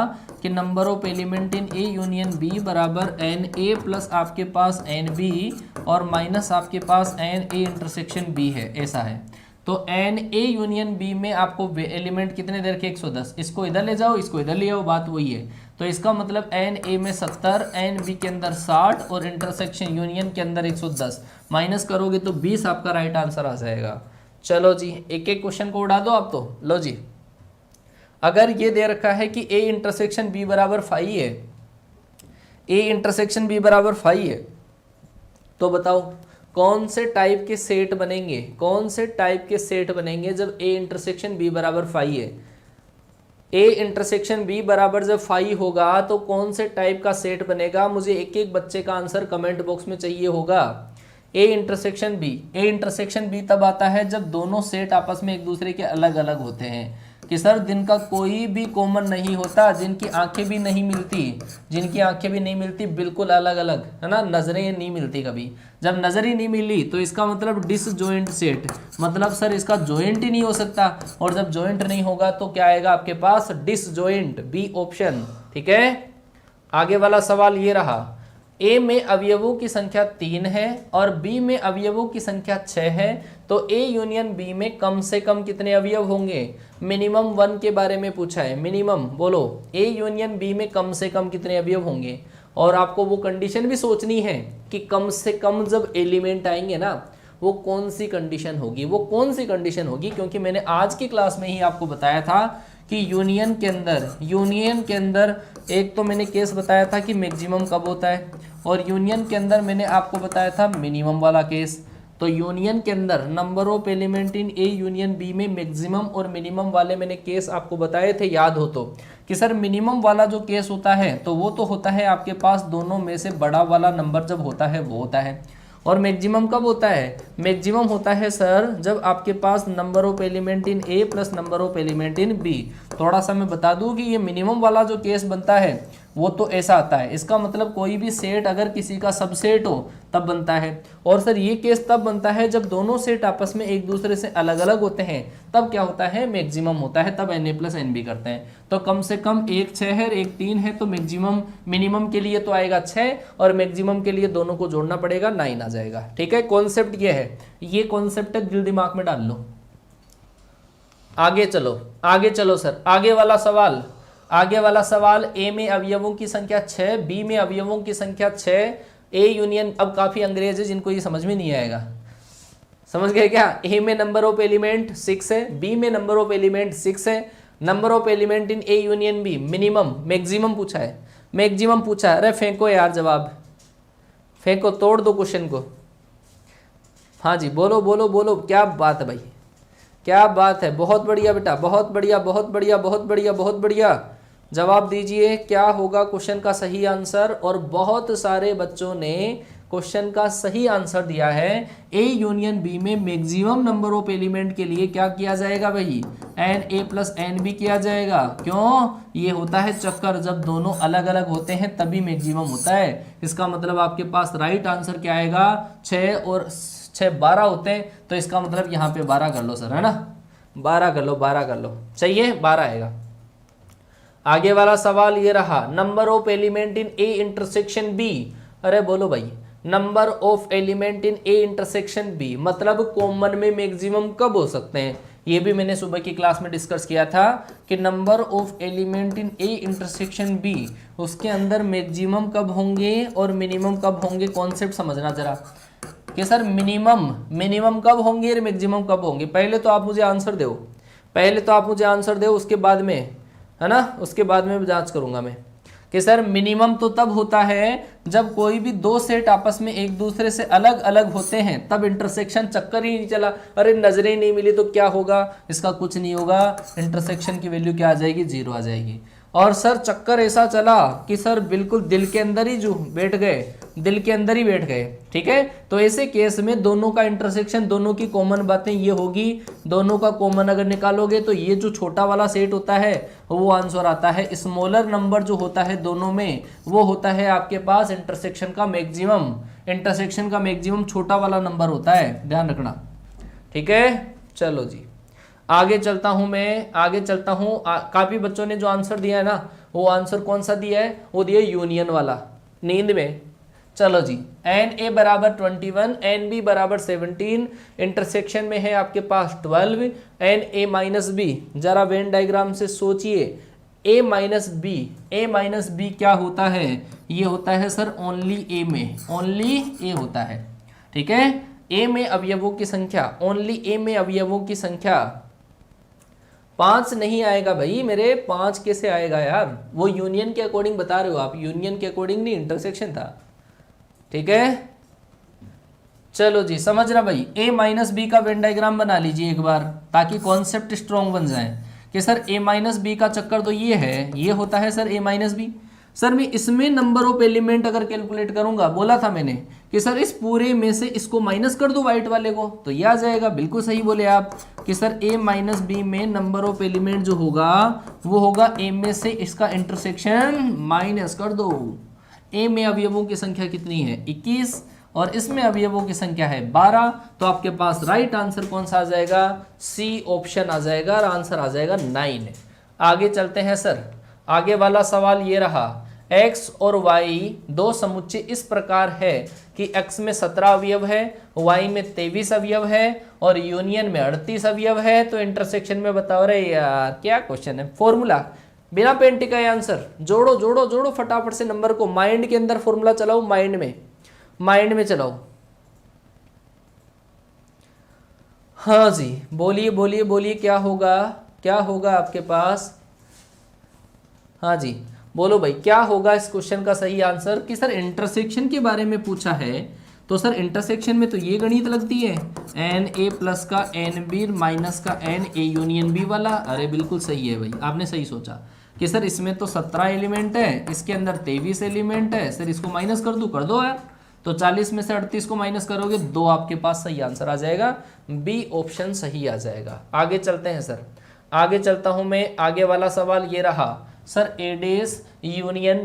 Speaker 1: कि number of element in A union B बराबर एन ए प्लस आपके पास एन बी और माइनस आपके पास एन ए इंटरसेक्शन बी है, ऐसा है। तो एन ए यूनियन बी में आपको एलिमेंट कितने दे रखे? 110। इसको इधर ले जाओ, इसको इधर ले आओ, बात वही है। तो इसका मतलब एन ए में 70, एन बी के अंदर 60 और इंटरसेक्शन यूनियन के अंदर 110। माइनस करोगे तो 20 आपका राइट आंसर आ जाएगा। चलो जी, एक एक क्वेश्चन को उड़ा दो आप तो। लो जी, अगर ये दे रखा है कि ए इंटरसेक्शन बी बराबर 5 है, ए इंटरसेक्शन बी बराबर 5 है, तो बताओ कौन से टाइप के सेट बनेंगे? कौन से टाइप के सेट बनेंगे जब ए इंटरसेक्शन बी बराबर 5 है? ए इंटरसेक्शन बी बराबर जब 5 होगा तो कौन से टाइप का सेट बनेगा? मुझे एक एक बच्चे का आंसर कमेंट बॉक्स में चाहिए होगा। A intersection B, A intersection B तब आता है जब दोनों सेट आपस में एक दूसरे के अलग अलग होते हैं, कि सर जिनका कोई भी कॉमन नहीं होता, जिनकी आंखें भी नहीं मिलती, जिनकी आंखें भी नहीं मिलती, बिल्कुल अलग अलग है ना, नजरें नहीं मिलती कभी। जब नजर ही नहीं मिली तो इसका मतलब डिसजॉइंट सेट, मतलब सर इसका जॉइंट ही नहीं हो सकता, और जब जॉइंट नहीं होगा तो क्या आएगा आपके पास? Disjoint, B option. ठीक है, आगे वाला सवाल ये रहा। ए में अवयवों की संख्या 3 है और बी में अवयवों की संख्या 6 है, तो ए यूनियन बी में कम से कम कितने अवयव होंगे? मिनिमम 1 के बारे में पूछा है, मिनिमम बोलो। ए यूनियन बी में कम से कम कितने अवयव होंगे? और आपको वो कंडीशन भी सोचनी है कि कम से कम जब एलिमेंट आएंगे ना, वो कौन सी कंडीशन होगी, वो कौन सी कंडीशन होगी। क्योंकि मैंने आज की क्लास में ही आपको बताया था कि यूनियन के अंदर एक तो मैंने केस बताया था कि मैक्सिमम कब होता है, और यूनियन के अंदर मैंने आपको बताया था मिनिमम वाला केस। तो यूनियन के अंदर number of element in A union B में मैक्सिमम और मिनिमम वाले मैंने केस आपको बताए थे, याद हो तो, कि सर मिनिमम वाला जो केस होता है तो वो तो होता है आपके पास दोनों में से बड़ा वाला नंबर जब होता है वो होता है। और मैक्सिमम कब होता है? मैक्सिमम होता है सर जब आपके पास number of element in A plus number of element in B. थोड़ा सा मैं बता दूं कि ये मिनिमम वाला जो केस बनता है वो तो ऐसा आता है, इसका मतलब कोई भी सेट अगर किसी का सबसेट हो तब बनता है। और सर ये केस तब बनता है जब दोनों सेट आपस में एक दूसरे से अलग अलग होते हैं, तब क्या होता है? मैक्सिमम होता है, तब na प्लस एन बी करते हैं। तो कम से कम एक 6 है एक 3 है, तो मैक्सिमम मिनिमम के लिए तो आएगा 6 और मैक्सिमम के लिए दोनों को जोड़ना पड़ेगा, 9 आ जाएगा। ठीक है, कॉन्सेप्ट ये है, ये कॉन्सेप्ट है, दिल दिमाग में डाल लो। आगे चलो, आगे चलो सर, आगे वाला सवाल, आगे वाला सवाल। ए में अवयवों की संख्या 6, बी में अवयवों की संख्या 6, ए यूनियन, अब काफी अंग्रेज है जिनको ये समझ में नहीं आएगा, समझ गए क्या? ए में नंबर ऑफ एलिमेंट 6 है, बी में नंबर ऑफ एलिमेंट 6 है, number of element in A union B minimum, maximum पूछा है, मैक्सिमम पूछा है। अरे फेंको यार जवाब, फेंको, तोड़ दो क्वेश्चन को। हाँ जी, बोलो बोलो बोलो, क्या बात है भाई, क्या बात है, बहुत बढ़िया बेटा, बहुत बढ़िया बहुत बढ़िया बहुत बढ़िया बहुत बढ़िया। जवाब दीजिए, क्या होगा क्वेश्चन का सही आंसर? और बहुत सारे बच्चों ने क्वेश्चन का सही आंसर दिया है। ए यूनियन बी में मैक्सिमम नंबर ऑफ एलिमेंट के लिए क्या किया जाएगा भाई? N A plus n B किया जाएगा। क्यों? ये होता है चक्कर, जब दोनों अलग अलग होते हैं तभी मैक्सिमम होता है। इसका मतलब आपके पास राइट आंसर क्या आएगा? 6 और 6 12 होते हैं, तो इसका मतलब यहाँ पे 12 कर लो सर, है ना, 12 कर लो, 12 कर लो, चाहिए 12 आएगा। आगे वाला सवाल ये रहा, number of element in A intersection B. अरे बोलो भाई, number of element in A intersection B मतलब कॉमन में मैक्सिमम कब हो सकते हैं। ये भी मैंने सुबह की क्लास में डिस्कस किया था कि number of element in A intersection B, उसके अंदर मैक्सिमम कब होंगे और मिनिमम कब होंगे। कॉन्सेप्ट समझना जरा कि सर मिनिमम कब होंगे और मैक्सिमम कब होंगे। पहले तो आप मुझे आंसर दो, उसके बाद में, है ना, उसके बाद में जांच करूंगा मैं कि सर मिनिमम तो तब होता है जब कोई भी दो सेट आपस में एक दूसरे से अलग अलग होते हैं, तब इंटरसेक्शन चक्कर ही नहीं चला, अरे नजरें नहीं मिली तो क्या होगा, इसका कुछ नहीं होगा, इंटरसेक्शन की वैल्यू क्या आ जाएगी, 0 आ जाएगी। और सर चक्कर ऐसा चला कि सर बिल्कुल दिल के अंदर ही जो बैठ गए, ठीक है, तो ऐसे केस में दोनों का इंटरसेक्शन, दोनों की कॉमन बातें ये होगी, दोनों का कॉमन अगर निकालोगे तो ये जो छोटा वाला सेट होता है वो आंसर आता है। स्मॉलर नंबर जो होता है दोनों में वो होता है आपके पास इंटरसेक्शन का मैक्सिमम छोटा वाला नंबर होता है, ध्यान रखना, ठीक है। चलो जी आगे चलता हूं काफी बच्चों ने जो आंसर दिया है ना, वो आंसर कौन सा दिया है, वो दिया यूनियन वाला, नींद में। चलो जी, एन ए बराबर 21, एन बी बराबर 17, इंटरसेक्शन में है आपके पास 12, एन ए माइनस बी। जरा वेन डायग्राम से सोचिए, ए माइनस बी क्या होता है, ये होता है सर ओनली ए होता है, ठीक है। ए में अवयवों की संख्या, ओनली ए में अवयवों की संख्या 5 नहीं आएगा भाई मेरे, 5 कैसे आएगा यार, वो यूनियन के अकॉर्डिंग बता रहे हो आप, यूनियन के अकॉर्डिंग नहीं, इंटरसेक्शन था, ठीक है। चलो जी समझना भाई, ए माइनस बी का वेन डायग्राम बना लीजिए एक बार, ताकि कॉन्सेप्ट स्ट्रॉन्ग बन जाए कि सर ए माइनस बी का चक्कर तो ये है, ये होता है सर ए माइनस बी। सर मैं इसमें नंबर ऑफ एलिमेंट अगर कैलकुलेट करूंगा, बोला था मैंने कि सर इस पूरे में से इसको माइनस कर दो व्हाइट वाले को, तो ये आ जाएगा। बिल्कुल सही बोले आप कि सर ए माइनस बी में नंबर ऑफ एलिमेंट जो होगा वो होगा ए में से इसका इंटरसेक्शन माइनस कर दो। ए में अवयवों की संख्या कितनी है, 21, और इसमें अवयवों की संख्या है 12, तो आपके पास राइट आंसर कौन सा आ जाएगा, सी ऑप्शन आ जाएगा, और आंसर आ जाएगा 9। आगे चलते हैं सर, आगे वाला सवाल ये रहा, x और y दो समुच्चय इस प्रकार है कि x में 17 अवयव है, y में 23 अवयव है और यूनियन में 38 अवयव है, तो इंटरसेक्शन में बताओ। रे यार क्या क्वेश्चन है, फॉर्मूला बिना पेन टिकाए आंसर, जोड़ो फटाफट से नंबर को, माइंड के अंदर फॉर्मूला चलाओ, माइंड में चलाओ। हाँ जी बोलिए क्या होगा आपके पास, हाँ जी बोलो भाई क्या होगा इस क्वेश्चन का सही आंसर। कि सर इंटरसेक्शन के बारे में पूछा है, तो सर इंटरसेक्शन में तो ये गणित लगती है, एन ए प्लस का एन बी माइनस का एन ए यूनियन बी वाला। अरे बिल्कुल सही है भाई, आपने सही सोचा कि सर इसमें तो 17 एलिमेंट है, इसके अंदर 23 एलिमेंट है, सर इसको माइनस कर दो यार, तो 40 में से 38 को माइनस करोगे 2, आपके पास सही आंसर आ जाएगा, बी ऑप्शन सही आ जाएगा। आगे चलते हैं सर, आगे चलता हूं मैं, आगे वाला सवाल ये रहा सर, ए डेस यूनियन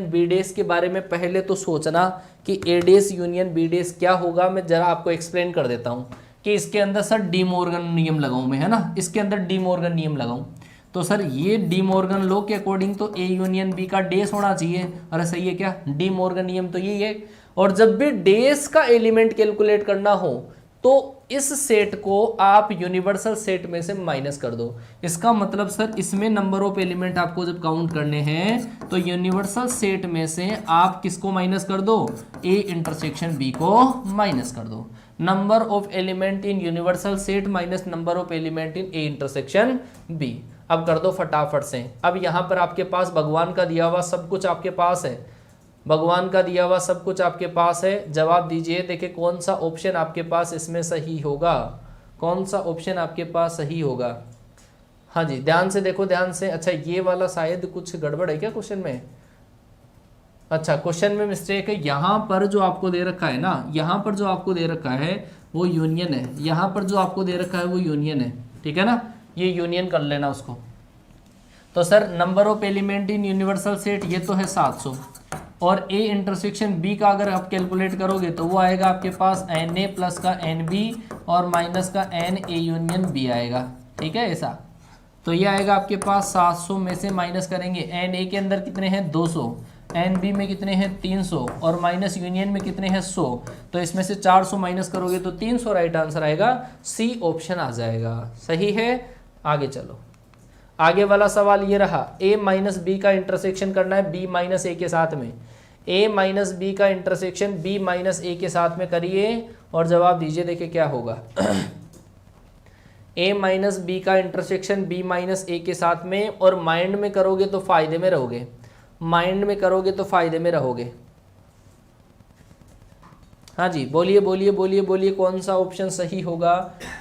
Speaker 1: बी डेस के बारे में पहले तो सोचना कि ए डेस यूनियन बी डेस क्या होगा। मैं जरा आपको एक्सप्लेन कर देता हूं कि इसके अंदर सर डी मॉर्गन नियम लगाऊं मैं, है ना, इसके अंदर डी मॉर्गन नियम लगाऊं, तो सर ये डी मॉर्गन लॉ के अकॉर्डिंग तो ए यूनियन बी का डेस होना चाहिए। अरे सही है क्या, डी मॉर्गन नियम तो यही है। और जब भी डेस का एलिमेंट कैलकुलेट करना हो तो इस सेट को आप यूनिवर्सल सेट में से माइनस कर दो। इसका मतलब सर इसमें नंबर ऑफ एलिमेंट आपको जब काउंट करने हैं तो यूनिवर्सल सेट में से आप किसको माइनस कर दो, ए इंटरसेक्शन बी को माइनस कर दो। Number of element in universal set minus number of element in A intersection B. अब कर दो फटाफट से। अब यहाँ पर आपके पास भगवान का दिया हुआ सब कुछ आपके पास है, भगवान का दिया हुआ सब कुछ आपके पास है। जवाब दीजिए, देखिए कौन सा ऑप्शन आपके पास इसमें सही होगा, कौन सा ऑप्शन आपके पास सही होगा। हाँ जी ध्यान से देखो, ध्यान से। अच्छा ये वाला शायद कुछ गड़बड़ है क्या क्वेश्चन में, अच्छा क्वेश्चन में मिस्टेक है। यहाँ पर जो आपको दे रखा है ना, यहाँ पर जो आपको दे रखा है वो यूनियन है, यहाँ पर जो आपको दे रखा है वो यूनियन है, ठीक है ना, ये यूनियन कर लेना उसको। तो sir number of element in universal set ये तो है 700, और ए इंटरसेक्शन बी का अगर आप कैलकुलेट करोगे तो वो आएगा आपके पास एन ए प्लस का एन बी और माइनस का एन ए यूनियन बी आएगा। ठीक है ऐसा, तो ये आएगा आपके पास 700 में से माइनस करेंगे एन ए के अंदर कितने हैं 200, एन बी में कितने हैं 300 और माइनस यूनियन में कितने हैं 100, तो इसमें से 400 माइनस करोगे तो 300 राइट आंसर आएगा, सी ऑप्शन आ जाएगा। सही है, आगे चलो। आगे वाला सवाल ये रहा, a माइनस बी का इंटरसेक्शन करना है b माइनस ए के साथ में। a माइनस बी का इंटरसेक्शन b माइनस ए के साथ में करिए और जवाब दीजिए, देखिए क्या होगा। a माइनस बी का इंटरसेक्शन b माइनस ए के साथ में, और माइंड में करोगे तो फायदे में रहोगे, माइंड में करोगे तो फायदे में रहोगे। हाँ जी, बोलिए बोलिए बोलिए बोलिए, कौन सा ऑप्शन सही होगा,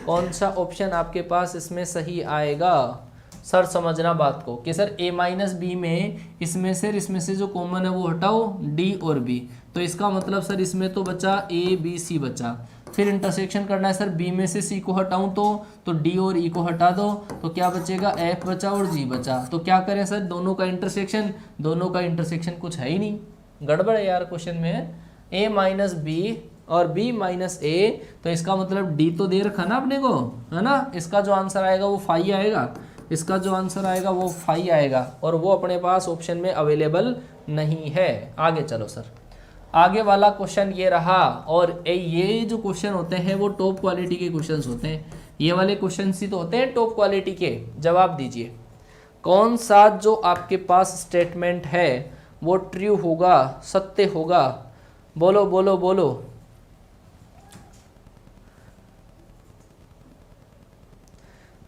Speaker 1: कौन सा ऑप्शन आपके पास इसमें सही आएगा। सर समझना बात को कि सर a माइनस बी में इसमें से जो कॉमन है वो हटाओ d और b, तो इसका मतलब सर इसमें तो बचा a b c बचा, फिर इंटरसेक्शन करना है सर b में से c को हटाऊं तो d और e को हटा दो तो क्या बचेगा, f बचा और g बचा। तो क्या करें सर, दोनों का इंटरसेक्शन, दोनों का इंटरसेक्शन कुछ है ही नहीं, गड़बड़ है यार क्वेश्चन में। a माइनस बी और b माइनस a, तो इसका मतलब d तो दे रखा ना अपने को, है ना। इसका जो आंसर आएगा वो 5 आएगा, इसका जो आंसर आएगा वो 5 आएगा, और वो अपने पास ऑप्शन में अवेलेबल नहीं है। आगे चलो सर, आगे वाला क्वेश्चन ये रहा, और ये जो क्वेश्चन होते हैं वो टॉप क्वालिटी के क्वेश्चंस होते हैं, ये वाले क्वेश्चन ही तो होते हैं टॉप क्वालिटी के। जवाब दीजिए, कौन सा जो आपके पास स्टेटमेंट है वो ट्रू होगा, सत्य होगा, बोलो बोलो बोलो।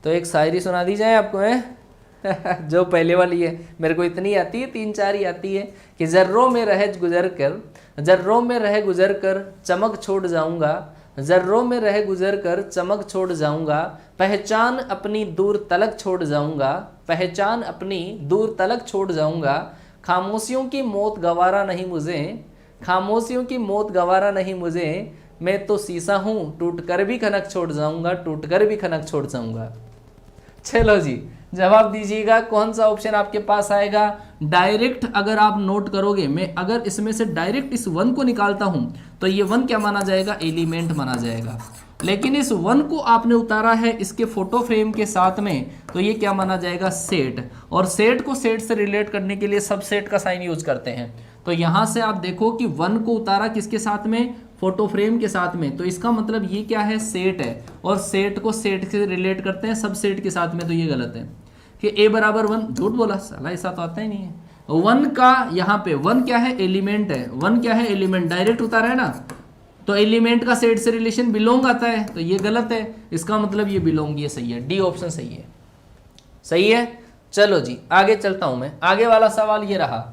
Speaker 1: तो एक शायरी सुना दी जाए आपको, है जो पहले वाली है, मेरे को इतनी आती है, 3-4 ही आती है कि जर्रों में रह गुजर कर, जर्रों में रह गुजर कर चमक छोड़ जाऊंगा, जर्रों में रह गुजर कर चमक छोड़ जाऊंगा, पहचान अपनी दूर तलक छोड़ जाऊंगा, पहचान अपनी दूर तलक छोड़ जाऊंगा, खामोशियों की मौत गवारा नहीं मुझे, खामोशियों की मौत गवारा नहीं मुझे, मैं तो शीशा हूँ टूट कर भी खनक छोड़ जाऊंगा, टूट कर भी खनक छोड़ जाऊंगा। चलो जी, जवाब दीजिएगा कौन सा ऑप्शन आपके पास आएगा। डायरेक्ट अगर आप नोट करोगे, मैं अगर इसमें से डायरेक्ट इस 1 को निकालता हूं तो ये 1 क्या माना जाएगा, एलिमेंट माना जाएगा। लेकिन इस 1 को आपने उतारा है इसके फोटो फ्रेम के साथ में, तो ये क्या माना जाएगा, सेट। और सेट को सेट से रिलेट करने के लिए सबसेट का साइन यूज करते हैं। तो यहां से आप देखो कि 1 को उतारा किसके साथ में, फोटो फ्रेम के साथ में, तो इसका मतलब ये क्या है, सेट है। और सेट को सेट से रिलेट करते हैं सब सेट के साथ में, तो ये गलत है कि a बराबर 1, झूठ बोला साला, ऐसा तो आता ही नहीं है। 1 का यहाँ पे 1 क्या है, एलिमेंट है, 1 क्या है, एलिमेंट, डायरेक्ट उतारा है ना, तो एलिमेंट का सेट से रिलेशन बिलोंग आता है, तो ये गलत है। इसका मतलब ये बिलोंग, ये सही है, डी ऑप्शन सही है। सही है, चलो जी आगे चलता हूं मैं। आगे वाला सवाल ये रहा,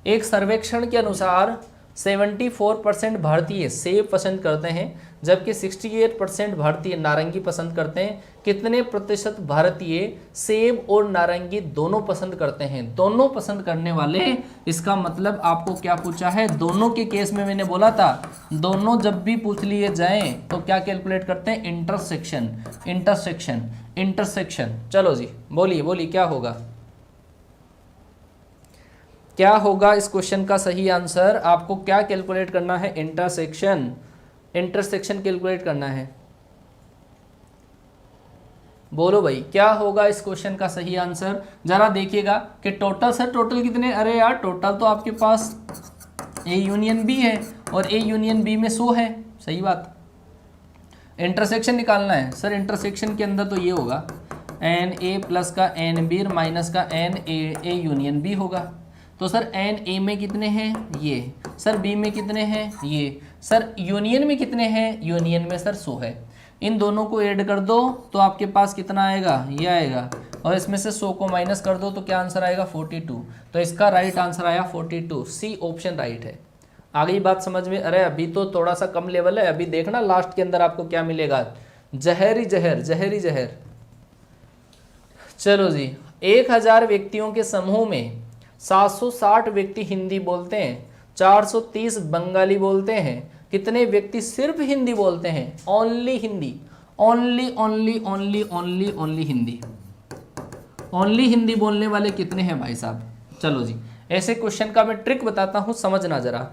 Speaker 1: एक सर्वेक्षण के अनुसार 74% भारतीय सेब पसंद करते हैं जबकि 68% भारतीय नारंगी पसंद करते हैं। कितने प्रतिशत भारतीय सेब और नारंगी दोनों पसंद करते हैं। दोनों पसंद करने वाले, इसका मतलब आपको क्या पूछा है, दोनों के केस में मैंने बोला था दोनों जब भी पूछ लिए जाएं तो क्या कैलकुलेट करते हैं, इंटरसेक्शन, इंटरसेक्शन, इंटरसेक्शन। चलो जी बोलिए बोलिए क्या होगा, क्या होगा इस क्वेश्चन का सही आंसर। आपको क्या कैलकुलेट करना है, इंटरसेक्शन, इंटरसेक्शन कैलकुलेट करना है। बोलो भाई क्या होगा इस क्वेश्चन का सही आंसर। जरा देखिएगा कि टोटल, सर टोटल कितने, अरे यार टोटल तो आपके पास ए यूनियन बी है और ए यूनियन बी में 100 है, सही बात। इंटरसेक्शन निकालना है सर, इंटरसेक्शन के अंदर तो ये होगा एन ए प्लस का एन बी माइनस का एन ए यूनियन बी होगा। तो सर एन ए में कितने हैं, ये, सर बी में कितने हैं, ये, सर यूनियन में कितने हैं, यूनियन में सर 100 है। इन दोनों को ऐड कर दो तो आपके पास कितना आएगा, ये आएगा, और इसमें से 100 को माइनस कर दो तो क्या आंसर आएगा, 42। तो इसका राइट आंसर आया 42, सी ऑप्शन राइट है। आ गई बात समझ में। अरे अभी तो थोड़ा सा कम लेवल है, अभी देखना लास्ट के अंदर आपको क्या मिलेगा, जहरी जहर, जहरी जहर। चलो जी, 1000 व्यक्तियों के समूह में 760 व्यक्ति हिंदी बोलते हैं, 430 बंगाली बोलते हैं, कितने व्यक्ति सिर्फ हिंदी बोलते हैं, only Hindi, only only only only only Hindi, only Hindi बोलने वाले कितने हैं भाई साहब। चलो जी ऐसे क्वेश्चन का मैं ट्रिक बताता हूँ, समझना जरा।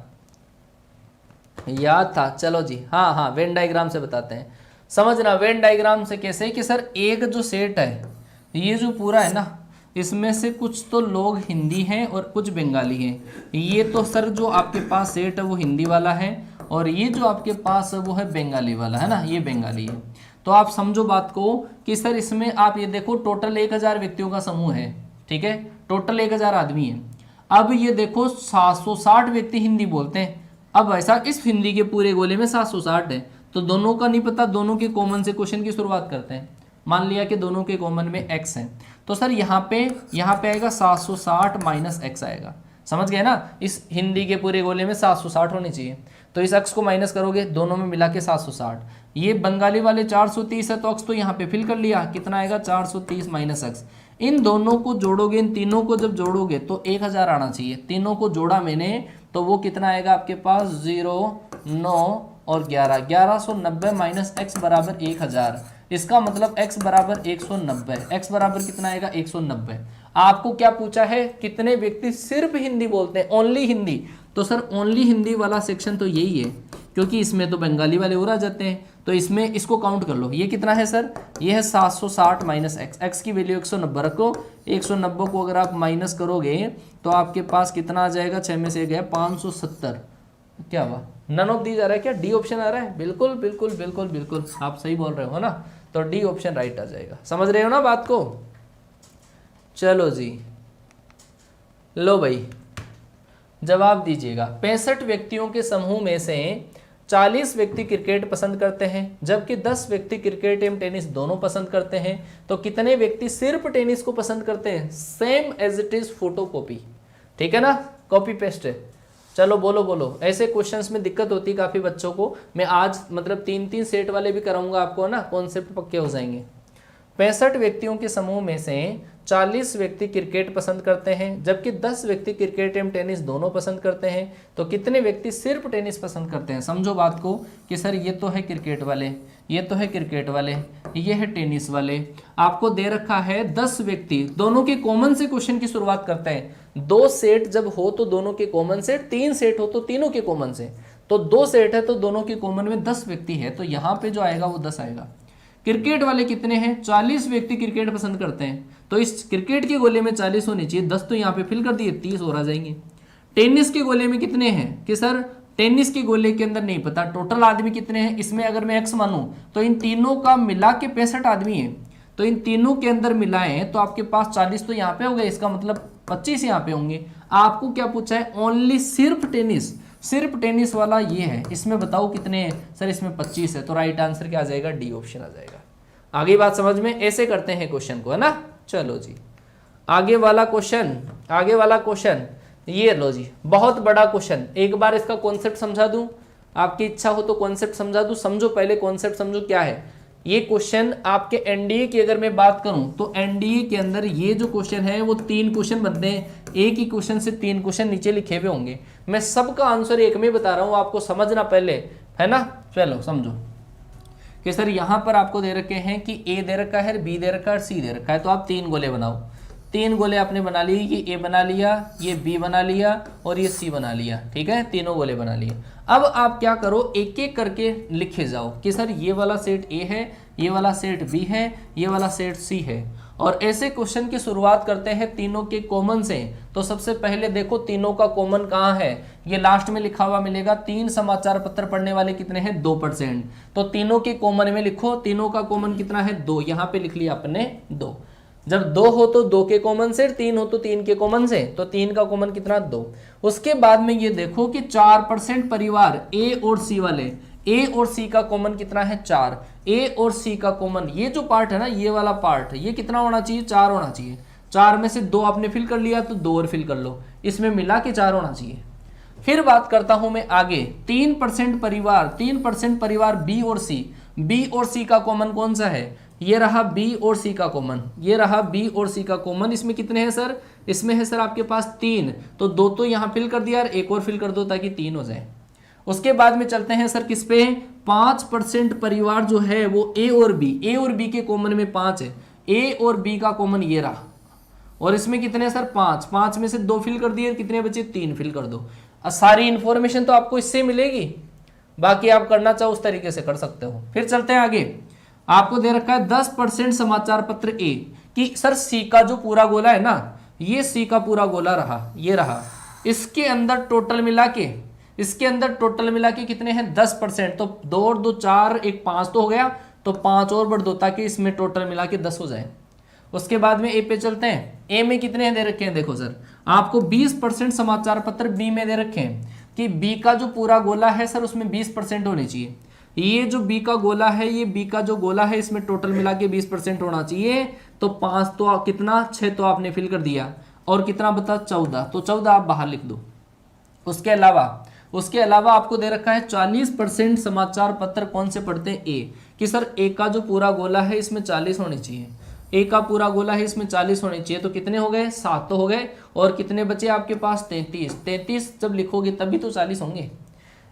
Speaker 1: याद था, चलो जी, हाँ हाँ, वेन डायग्राम से बताते हैं। समझना वेन डायग्राम से कैसे कि सर एक जो सेट है, ये जो पूरा है ना, इसमें से कुछ तो लोग हिंदी हैं और कुछ बंगाली हैं। ये तो सर जो आपके पास सेट है वो हिंदी वाला है, और ये जो आपके पास है वो है बंगाली वाला, है ना, ये बंगाली है। तो आप समझो बात को कि सर इसमें आप ये देखो टोटल 1000 व्यक्तियों का समूह है, ठीक है, टोटल 1000 आदमी है। अब ये देखो 760 व्यक्ति हिंदी बोलते हैं। अब ऐसा इस हिंदी के पूरे गोले में 760 है, तो दोनों का नहीं पता, दोनों के कॉमन से क्वेश्चन की शुरुआत करते हैं। मान लिया कि दोनों के कॉमन में x है, तो सर यहाँ पे आएगा 760 माइनस x आएगा। समझ गए ना, इस हिंदी के पूरे गोले में 760 होनी चाहिए, तो इस x को माइनस करोगे, दोनों में मिला के 760। ये बंगाली वाले 430 है, तो x तो यहाँ पे फिल कर लिया, कितना आएगा 430 माइनस x। इन दोनों को जोड़ोगे, इन तीनों को जब जोड़ोगे तो 1000 आना चाहिए। तीनों को जोड़ा मैंने, तो वो कितना आएगा आपके पास 0, 9 और 11, 1190 माइनस x बराबर 1000। इसका मतलब x बराबर 190, x बराबर कितना आएगा 190। आपको क्या पूछा है, कितने व्यक्ति सिर्फ हिंदी बोलते हैं, ओनली हिंदी। तो सर ओनली हिंदी वाला सेक्शन तो यही है, क्योंकि इसमें तो बंगाली वाले और आ जाते हैं, तो इसमें इसको काउंट कर लो। ये कितना है सर, ये है 760 माइनस x, x की वैल्यू 190 रखो। 190 को अगर आप माइनस करोगे तो आपके पास कितना आ जाएगा, 6 में से गया 570। क्या हुआ, नन ऑफ दीज आ रहा है क्या, डी ऑप्शन आ रहा है, बिल्कुल बिल्कुल बिल्कुल बिल्कुल आप सही बोल रहे हो ना, तो डी ऑप्शन राइट आ जाएगा। समझ रहे हो ना बात को। चलो जी, लो भाई जवाब दीजिएगा। 65 व्यक्तियों के समूह में से 40 व्यक्ति क्रिकेट पसंद करते हैं, जबकि 10 व्यक्ति क्रिकेट एवं टेनिस दोनों पसंद करते हैं, तो कितने व्यक्ति सिर्फ टेनिस को पसंद करते हैं। Same as it is photocopy, ठीक है ना, कॉपी पेस्ट है। चलो बोलो बोलो, ऐसे क्वेश्चंस में दिक्कत होती है काफ़ी बच्चों को। मैं आज मतलब 3-3 सेट वाले भी कराऊंगा आपको ना, कॉन्सेप्ट पक्के हो जाएंगे। 65 व्यक्तियों के समूह में से 40 व्यक्ति क्रिकेट पसंद करते हैं, जबकि 10 व्यक्ति क्रिकेट एवं टेनिस दोनों पसंद करते हैं, तो कितने व्यक्ति सिर्फ टेनिस पसंद करते हैं। समझो बात को कि सर ये तो है क्रिकेट वाले, ये तो है क्रिकेट वाले, ये है टेनिस वाले। आपको दे रखा है 10 व्यक्ति, दोनों के कॉमन से क्वेश्चन की शुरुआत करते हैं। 2 सेट जब हो तो दोनों के कॉमन से, 3 सेट हो तो तीनों के कॉमन से, तो 2 सेट है तो दोनों के कॉमन में 10 व्यक्ति है, तो यहाँ पे जो आएगा वो 10 आएगा। क्रिकेट वाले कितने हैं, 40 व्यक्ति क्रिकेट पसंद करते हैं, तो इस क्रिकेट के गोले में 40 होने चाहिए, 10 तो यहाँ पे फिल कर दिए, 30 और आ जाएंगे। टेनिस के गोले में कितने हैं कि सर टेनिस के गोले के अंदर नहीं पता टोटल आदमी कितने हैं, इसमें अगर मैं x मानूं तो इन तीनों का मिला के 65 आदमी हैं, तो इन तीनों के अंदर मिलाएं तो आपके पास 40 तो यहाँ पे हो गए, इसका मतलब 25 यहाँ पे होंगे। आपको क्या पूछा है, ओनली सिर्फ टेनिस, सिर्फ टेनिस वाला ये है, इसमें बताओ कितने हैं सर, इसमें 25 है, तो राइट आंसर क्या आ जाएगा, डी ऑप्शन आ जाएगा। आगे बात समझ में, ऐसे करते हैं क्वेश्चन को, है ना। चलो जी आगे वाला क्वेश्चन, ये लो जी, बहुत बड़ा क्वेश्चन। एक बार इसका कॉन्सेप्ट समझा दूं, आपकी इच्छा हो तो कॉन्सेप्ट समझा दूं। समझो पहले कॉन्सेप्ट समझो क्या है ये क्वेश्चन। आपके एनडीए की अगर मैं बात करूं तो एनडीए के अंदर ये जो क्वेश्चन है वो 3 क्वेश्चन बनते हैं, एक ही क्वेश्चन से 3 क्वेश्चन नीचे लिखे हुए होंगे। मैं सबका आंसर एक में बता रहा हूं, आपको समझना पहले, है ना। चलो समझो कि सर यहाँ पर आपको दे रखे हैं कि ए दे रखा है, बी दे रखा है, सी दे रखा है, तो आप 3 गोले बनाओ। 3 गोले आपने बना लिए, ये ए बना लिया, ये बी बना लिया और ये सी बना लिया, ठीक है, तीनों गोले बना लिए। अब आप क्या करो, एक एक करके लिखे जाओ कि सर ये वाला सेट ए है, ये वाला सेट बी है, ये वाला सेट सी है। और ऐसे क्वेश्चन की शुरुआत करते हैं तीनों के कॉमन से। तो सबसे पहले देखो तीनों का कॉमन कहाँ है, ये लास्ट में लिखा हुआ मिलेगा। 3 समाचार पत्र पढ़ने वाले कितने हैं, 2%, तो तीनों के कॉमन में लिखो। तीनों का कॉमन कितना है, 2, यहाँ पे लिख लिया आपने 2। जब 2 हो तो 2 के कॉमन से, 3 हो तो 3 के कॉमन से, तो 3 का कॉमन कितना, 2। उसके बाद में ये देखो कि 4% परिवार ए और सी वाले, ए और सी का कॉमन कितना है, 4। ए और सी का कॉमन ये जो पार्ट है ना, ये वाला पार्ट, ये कितना होना चाहिए, 4 होना चाहिए। 4 में से 2 आपने फिल कर लिया तो 2 और फिल कर लो, इसमें मिला के 4 होना चाहिए। फिर बात करता हूं मैं आगे, 3% परिवार बी और सी। बी और सी का कॉमन कौन सा है, ये रहा बी और सी का कॉमन, ये रहा बी और सी का कॉमन। इसमें कितने हैं सर, इसमें है सर आपके पास 3, तो 2 तो यहाँ फिल कर दिया और एक और फिल कर दो ताकि 3 हो जाए। उसके बाद में चलते हैं सर किस पे, 5% परिवार जो है वो ए और बी के कॉमन में 5 है। ए और बी का कॉमन ये रहा, और इसमें कितने सर 5, 5 में से 2 फिल कर दिए, कितने बचे 3 फिल कर दो। सारी इंफॉर्मेशन तो आपको इससे मिलेगी, बाकी आप करना चाहो उस तरीके से कर सकते हो। फिर चलते हैं आगे, आपको दे रखा है 10% समाचार पत्र ए कि सर सी का जो पूरा गोला है ना, ये सी का पूरा गोला रहा, ये रहा, इसके अंदर टोटल मिला के, इसके अंदर टोटल मिला के कितने हैं 10%, तो 2 और 2 4, 1 5 तो हो गया, तो 5 और बढ़ दो ताकि इसमें टोटल मिला के 10 हो जाए। उसके बाद में ए पे चलते हैं, ए में कितने हैं दे रखे हैं, देखो सर आपको 20% समाचार पत्र बी में दे रखे हैं कि बी का जो पूरा गोला है सर उसमें 20% होने चाहिए। ये जो बी का गोला है, ये बी का जो गोला है इसमें टोटल मिला के 20% होना चाहिए। तो 5 तो कितना 6 तो आपने फिल कर दिया, और कितना बता 14, तो 14 आप बाहर लिख दो। उसके अलावा आपको दे रखा है 40% समाचार पत्र कौन से पढ़ते हैं ए, कि सर ए का जो पूरा गोला है इसमें 40 होने चाहिए, ए का पूरा गोला है इसमें 40 होने चाहिए। तो कितने हो गए 7 तो हो गए, और कितने बचे आपके पास 33, 33 जब लिखोगे तभी तो 40 होंगे।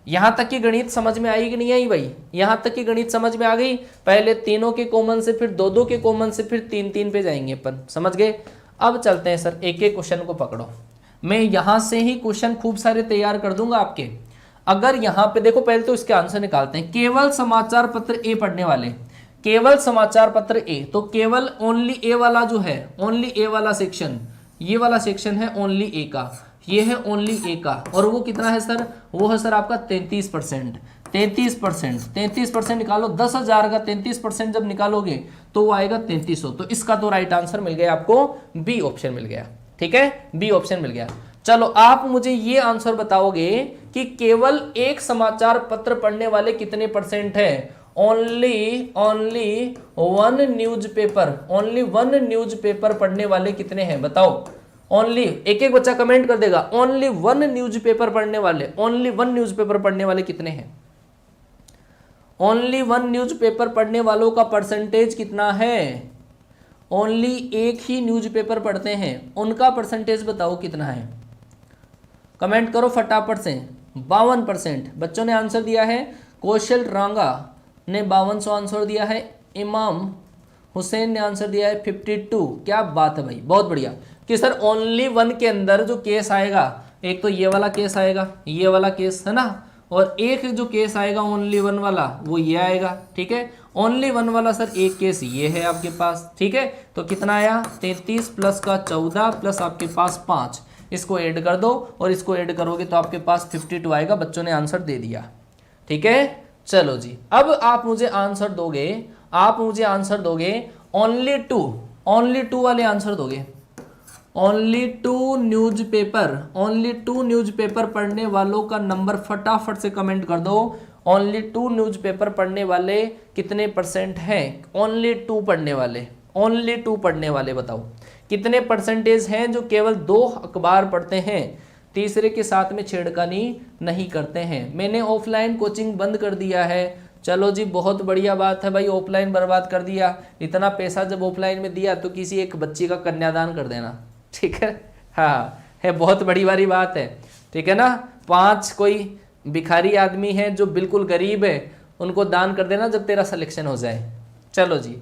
Speaker 1: यहां तक की गणित समझ में आई कि नहीं आई भाई, यहां तक की गणित समझ में आ गई। पहले तीनों के कॉमन से, फिर 2 2 के कॉमन से, फिर 3 3 पे जाएंगे अपन, समझ गए। अब चलते हैं सर एक एक क्वेश्चन को पकड़ो, मैं यहां से ही क्वेश्चन खूब सारे तैयार कर दूंगा आपके। अगर यहां पे देखो, पहले तो इसके आंसर निकालते हैं। केवल समाचार पत्र ए पढ़ने वाले, केवल समाचार पत्र ए, तो केवल ओनली ए वाला जो है, ओनली ए वाला सेक्शन, ये वाला सेक्शन है ओनली ए का, ये है ओनली ए का, और वो कितना है सर, वो है सर आपका 33%। 33% निकालो, 10,000 का 33% जब निकालोगे तो वो आएगा 3300। तो इसका तो राइट आंसर मिल गया आपको, बी ऑप्शन मिल गया, ठीक है, बी ऑप्शन मिल गया। चलो आप मुझे ये आंसर बताओगे कि केवल एक समाचार पत्र पढ़ने वाले कितने परसेंट है। ओनली 1 न्यूज़पेपर, ओनली 1 न्यूज़पेपर पढ़ने वाले कितने हैं बताओ। ओनली, एक एक बच्चा कमेंट कर देगा, ओनली 1 न्यूज़पेपर पढ़ने वाले, ओनली 1 न्यूज़पेपर पढ़ने वाले कितने हैं। ओनली 1 न्यूज़पेपर पढ़ने वालों का परसेंटेज कितना है। ओनली एक ही न्यूज़पेपर पढ़ते हैं, उनका परसेंटेज बताओ कितना है, कमेंट करो फटाफट से। 52% बच्चों ने आंसर दिया है। कौशल रांगा ने 5200 आंसर दिया है। इमाम हुसैन ने आंसर दिया है 52। क्या बात है भाई, बहुत बढ़िया। कि सर ओनली 1 के अंदर जो केस आएगा, एक तो ये वाला केस आएगा, ये वाला केस है ना, और एक जो केस आएगा ओनली 1 वाला वो ये आएगा, ठीक है। ओनली 1 वाला सर एक केस ये है आपके पास, ठीक है। तो कितना आया 33 प्लस का 14 प्लस आपके पास 5, इसको ऐड कर दो, और इसको ऐड करोगे तो आपके पास 52 आएगा। बच्चों ने आंसर दे दिया, ठीक है। चलो जी, अब आप मुझे आंसर दोगे, आप मुझे आंसर दोगे ओनली 2 वाले आंसर दोगे। ओनली 2 न्यूज़पेपर, ओनली 2 न्यूज़पेपर पढ़ने वालों का नंबर फटाफट से कमेंट कर दो। ओनली 2 न्यूज़पेपर पढ़ने वाले कितने परसेंट हैं। ओनली 2 पढ़ने वाले, ओनली 2 पढ़ने वाले बताओ कितने परसेंटेज हैं जो केवल 2 अखबार पढ़ते हैं, तीसरे के साथ में छेड़खानी नहीं करते हैं। मैंने ऑफलाइन कोचिंग बंद कर दिया है। चलो जी, बहुत बढ़िया बात है भाई, ऑफलाइन बर्बाद कर दिया। इतना पैसा जब ऑफलाइन में दिया तो किसी एक बच्ची का कन्यादान कर देना, ठीक है। हाँ, है बहुत बड़ी वाली बात है, ठीक है ना। 5 कोई भिखारी आदमी है जो बिल्कुल गरीब है, उनको दान कर देना जब तेरा सिलेक्शन हो जाए। चलो जी,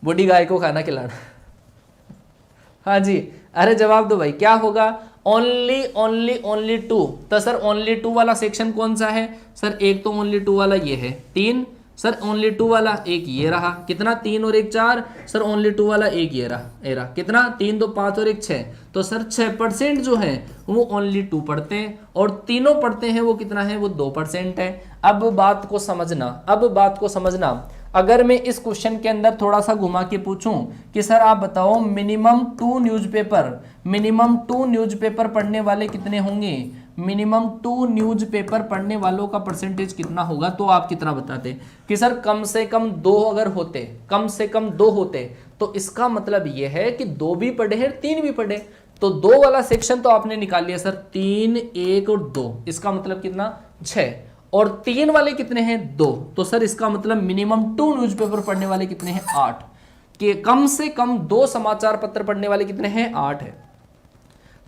Speaker 1: बूढ़ी गाय को खाना खिलाना। हाँ जी, अरे जवाब दो भाई, क्या होगा। ओनली 2। तो सर ओनली 2 वाला सेक्शन कौन सा है सर। एक तो ओनली 2 वाला ये है 3, सर ओनली 2 वाला एक ये रहा, कितना 3 और 1 4, सर ओनली 2 वाला एक ये रहा कितना 3 2 5 और 1 6। तो सर 6% जो है वो ओनली 2 पढ़ते हैं, और तीनों पढ़ते हैं वो कितना है, वो 2% है। अब बात को समझना, अब बात को समझना। अगर मैं इस क्वेश्चन के अंदर थोड़ा सा घुमा के पूछूं कि सर आप बताओ मिनिमम 2 न्यूज़पेपर पढ़ने वाले कितने होंगे, मिनिमम 2 न्यूज़पेपर पढ़ने वालों का परसेंटेज कितना होगा, तो आप कितना बताते कि सर कम से कम 2 अगर होते, कम से कम 2 होते, तो इसका मतलब ये है कि 2 भी पढ़े हैं 3 भी पढ़े। तो 2 वाला सेक्शन तो आपने निकाल लिया सर, 3 1 और 2, इसका मतलब कितना 6, और 3 वाले कितने हैं 2। तो सर इसका मतलब मिनिमम 2 न्यूज़पेपर पढ़ने वाले कितने हैं 8, कि कम से कम 2 समाचार पत्र पढ़ने वाले कितने हैं 8 है।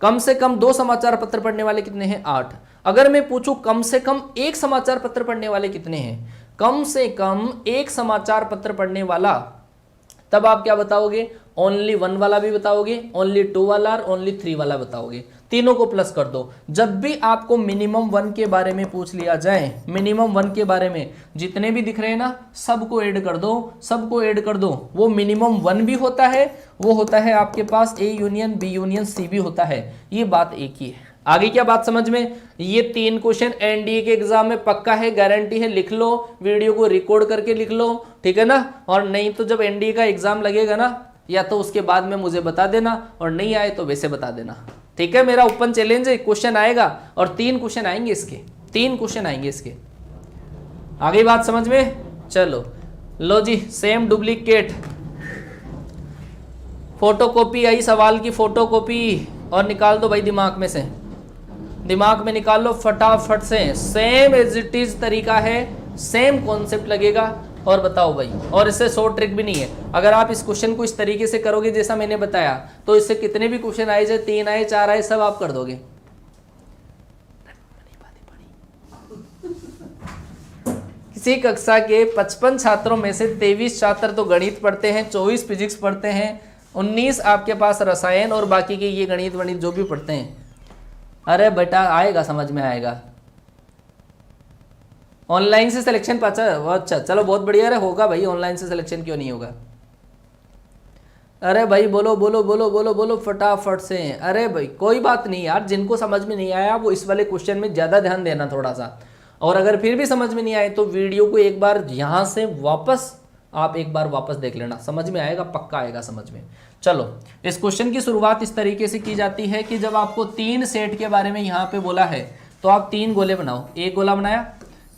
Speaker 1: कम से कम 2 समाचार पत्र पढ़ने वाले कितने हैं 8। अगर मैं पूछूं कम से कम 1 समाचार पत्र पढ़ने वाले कितने हैं, कम से कम 1 समाचार पत्र पढ़ने वाला, तब आप क्या बताओगे ओनली 1 वाला भी बताओगे, ओनली 2 वाला और ओनली 3 वाला बताओगे, तीनों को प्लस कर दो। जब भी आपको मिनिमम 1 के बारे में पूछ लिया जाए, मिनिमम 1 के बारे में जितने भी दिख रहे हैं ना सबको ऐड कर दो, सबको ऐड कर दो। वो मिनिमम 1 भी होता है, वो होता है आपके पास A union B union C भी होता है, ये बात एक ही है। आगे क्या बात समझ में? ये 3 क्वेश्चन एनडीए के एग्जाम में पक्का है, गारंटी है, लिख लो, वीडियो को रिकॉर्ड करके लिख लो, ठीक है ना। और नहीं तो जब एनडीए का एग्जाम लगेगा ना, या तो उसके बाद में मुझे बता देना, और नहीं आए तो वैसे बता देना, ठीक है। मेरा ओपन चैलेंज है, क्वेश्चन आएगा और 3 क्वेश्चन आएंगे इसके, 3 क्वेश्चन आएंगे इसके। आगे बात समझ में? चलो लो जी, सेम डुप्लीकेट फोटोकॉपी आई सवाल की, फोटोकॉपी, और निकाल दो भाई दिमाग में से, दिमाग में निकाल लो फटाफट से। सेम एज इट इज तरीका है, सेम कॉन्सेप्ट लगेगा। और बताओ भाई, और इससे शॉर्ट ट्रिक भी नहीं है। अगर आप इस क्वेश्चन को इस तरीके से करोगे जैसा मैंने बताया, तो इससे कितने भी क्वेश्चन आए, चाहे 3 आए 4 आए, सब आप कर दोगे। किसी कक्षा के 55 छात्रों में से 23 छात्र तो गणित पढ़ते हैं, 24 फिजिक्स पढ़ते हैं, 19 आपके पास रसायन, और बाकी के ये गणित वणित जो भी पढ़ते हैं। अरे बेटा आएगा, समझ में आएगा। ऑनलाइन से सिलेक्शन पाचा, अच्छा चलो बहुत बढ़िया। अरे होगा भाई, ऑनलाइन से सिलेक्शन क्यों नहीं होगा? अरे भाई बोलो बोलो बोलो बोलो बोलो फटाफट से। अरे भाई कोई बात नहीं यार, जिनको समझ में नहीं आया वो इस वाले क्वेश्चन में ज़्यादा ध्यान देना थोड़ा सा। और अगर फिर भी समझ में नहीं आए तो वीडियो को एक बार यहाँ से वापस आप एक बार वापस देख लेना, समझ में आएगा, पक्का आएगा समझ में। चलो इस क्वेश्चन की शुरुआत इस तरीके से की जाती है कि जब आपको 3 सेट के बारे में यहाँ पे बोला है तो आप 3 गोले बनाओ। एक गोला बनाया,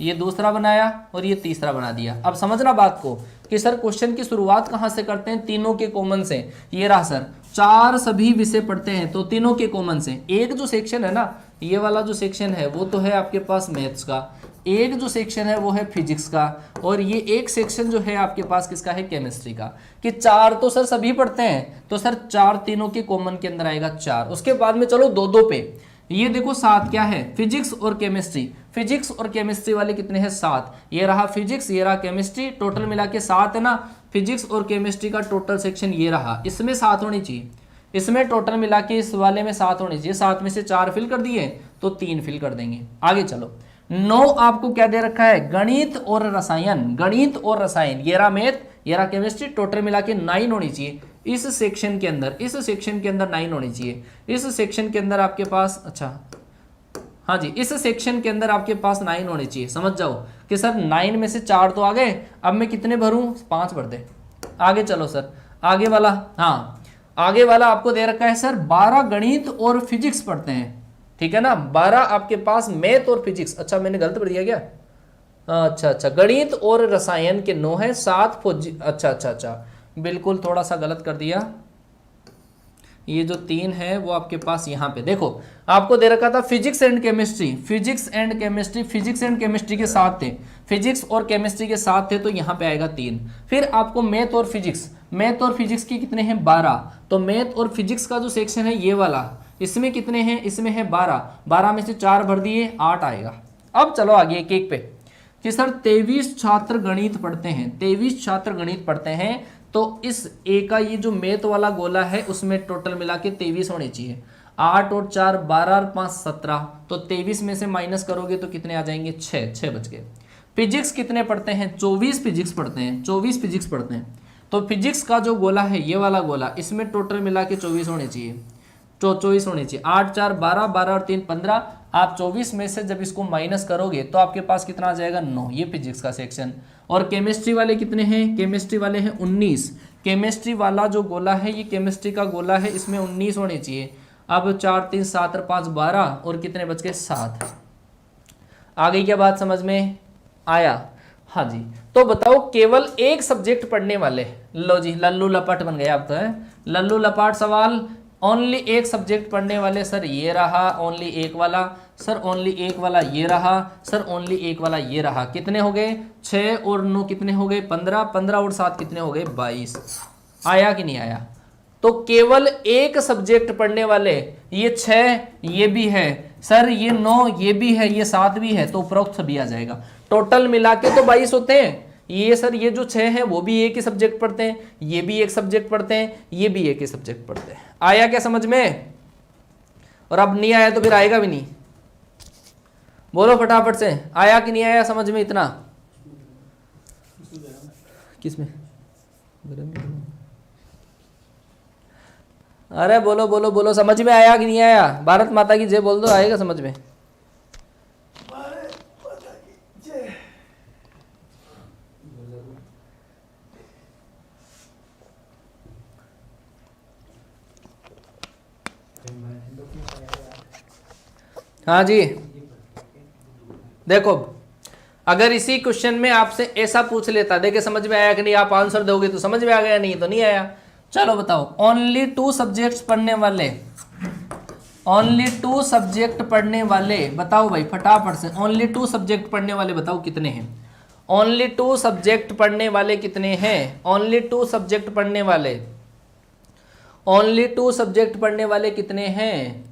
Speaker 1: ये दूसरा बनाया, और ये तीसरा बना दिया। अब समझना बात को कि सर क्वेश्चन की शुरुआत कहाँ से करते हैं? तीनों के कॉमन से। ये रहा सर, 4 सभी विषय पढ़ते हैं तो तीनों के कॉमन से। एक जो सेक्शन है ना, ये वाला जो सेक्शन है वो तो है आपके पास मैथ्स का, एक जो सेक्शन है वो है फिजिक्स का, और ये एक सेक्शन जो है आपके पास किसका है? केमिस्ट्री का। कि 4 तो सर सभी पढ़ते हैं, तो सर 4 तीनों के कॉमन के अंदर आएगा 4। उसके बाद में चलो 2-2 पे, ये देखो 7 क्या है? फिजिक्स और केमिस्ट्री। फिजिक्स और केमिस्ट्री वाले कितने हैं? 7। ये रहा फिजिक्स, ये रहा केमिस्ट्री, टोटल मिला के 7 है ना। फिजिक्स और केमिस्ट्री का टोटल सेक्शन ये रहा, इसमें 7 होनी चाहिए, इसमें टोटल मिला के इस वाले में 7 होनी चाहिए। 7 में से 4 फिल कर दिए तो 3 फिल कर देंगे। आगे चलो, 9 आपको क्या दे रखा है? गणित और रसायन। गणित और रसायन, ये रहा मैथ, ये रहा केमिस्ट्री, टोटल मिला के 9 होनी चाहिए इस सेक्शन के अंदर। इस सेक्शन के अंदर 9 होनी चाहिए। इस सेक्शन के अंदर आपके पास, अच्छा हाँ जी, इस सेक्शन के अंदर आपके पास 9 होने चाहिए। समझ जाओ कि सर 9 में से 4 तो आ गए, अब मैं कितने भरूं? 5 भर दे। आगे चलो सर, आगे वाला, हाँ आगे वाला आपको दे रखा है सर 12 गणित और फिजिक्स पढ़ते हैं, ठीक है ना। 12 आपके पास मैथ और फिजिक्स, अच्छा मैंने गलत पढ़ दिया क्या? अच्छा, गणित और रसायन के 9 है, 7 अच्छा बिल्कुल थोड़ा सा गलत कर दिया। ये जो 3 है वो आपके पास यहाँ पे देखो, आपको दे रखा था physics and chemistry, physics and chemistry, physics and chemistry के साथ थे, फिजिक्स और केमिस्ट्री के साथ थे, तो यहाँ पे आएगा 3। फिर आपको मैथ और फिजिक्स, मैथ और फिजिक्स के कितने हैं? 12। तो मैथ और फिजिक्स का जो सेक्शन है ये वाला, इसमें कितने हैं? इसमें है 12। 12 में से 4 भर दिए, 8 आएगा। अब चलो आगे एक एक पे, कि सर 23 छात्र गणित पढ़ते हैं, 23 छात्र गणित पढ़ते हैं, तो इस ए का ये जो मैथ वाला गोला है उसमें टोटल मिला के 23 होने चाहिए। 8 और 4 12 और 5 17, तो 23 में से माइनस करोगे तो कितने आ जाएंगे? 6 बच गए। फिजिक्स कितने पढ़ते हैं? 24 फिजिक्स पढ़ते हैं, 24 फिजिक्स पढ़ते हैं। तो फिजिक्स का जो गोला है ये वाला गोला, इसमें टोटल मिला के 24 होने चाहिए, 24 होने चाहिए। 8 4 12, 12 और 3 15। आप 24 में से जब इसको माइनस करोगे तो आपके पास कितना आ जाएगा? 9। ये फिजिक्स का सेक्शन। और केमिस्ट्री वाले कितने हैं? केमिस्ट्री वाले हैं 19। केमिस्ट्री वाला जो गोला है ये केमिस्ट्री का गोला है, इसमें 19 होने चाहिए। अब 4 3 7 और 5 12, और कितने बच गए? 7। आगे क्या बात समझ में आया? हाँ जी। तो बताओ केवल एक सब्जेक्ट पढ़ने वाले, लो जी लल्लू लपाट बन गया अब तो है, लल्लू लपाट सवाल। ओनली एक सब्जेक्ट पढ़ने वाले सर ये रहा, ओनली एक वाला सर, ओनली एक वाला ये रहा सर, ओनली एक वाला ये रहा। कितने हो गए? 6 और 9 कितने हो गए? 15। 15 और 7 कितने हो गए? 22। आया कि नहीं आया? तो केवल एक सब्जेक्ट पढ़ने वाले, ये 6 ये भी है सर, ये 9 ये भी है, ये 7 भी है, तो उपरोक्त सभी आ जाएगा। टोटल मिला के तो 22 होते हैं, ये सर ये जो 6 हैं वो भी एक ही सब्जेक्ट पढ़ते हैं, ये भी एक सब्जेक्ट पढ़ते हैं, ये भी एक ही सब्जेक्ट पढ़ते हैं। आया क्या समझ में? और अब नहीं आया तो फिर आएगा भी नहीं। बोलो फटाफट से, आया कि नहीं आया समझ में इतना? किसमें? अरे बोलो बोलो बोलो, समझ में आया कि नहीं आया? भारत माता की जय बोल दो, आएगा समझ में? हाँ जी, देखो अगर इसी क्वेश्चन में आपसे ऐसा पूछ लेता, देखे समझ में आया कि नहीं, आप आंसर दोगे तो समझ में आ गया, नहीं तो नहीं आया। चलो बताओ, ओनली 2 सब्जेक्ट्स पढ़ने वाले, ओनली 2 सब्जेक्ट पढ़ने वाले बताओ भाई फटाफट से, ओनली 2 सब्जेक्ट पढ़ने वाले बताओ कितने हैं? ओनली 2 सब्जेक्ट पढ़ने वाले कितने हैं? ओनली 2 सब्जेक्ट पढ़ने वाले, ओनली 2 सब्जेक्ट पढ़ने वाले कितने हैं?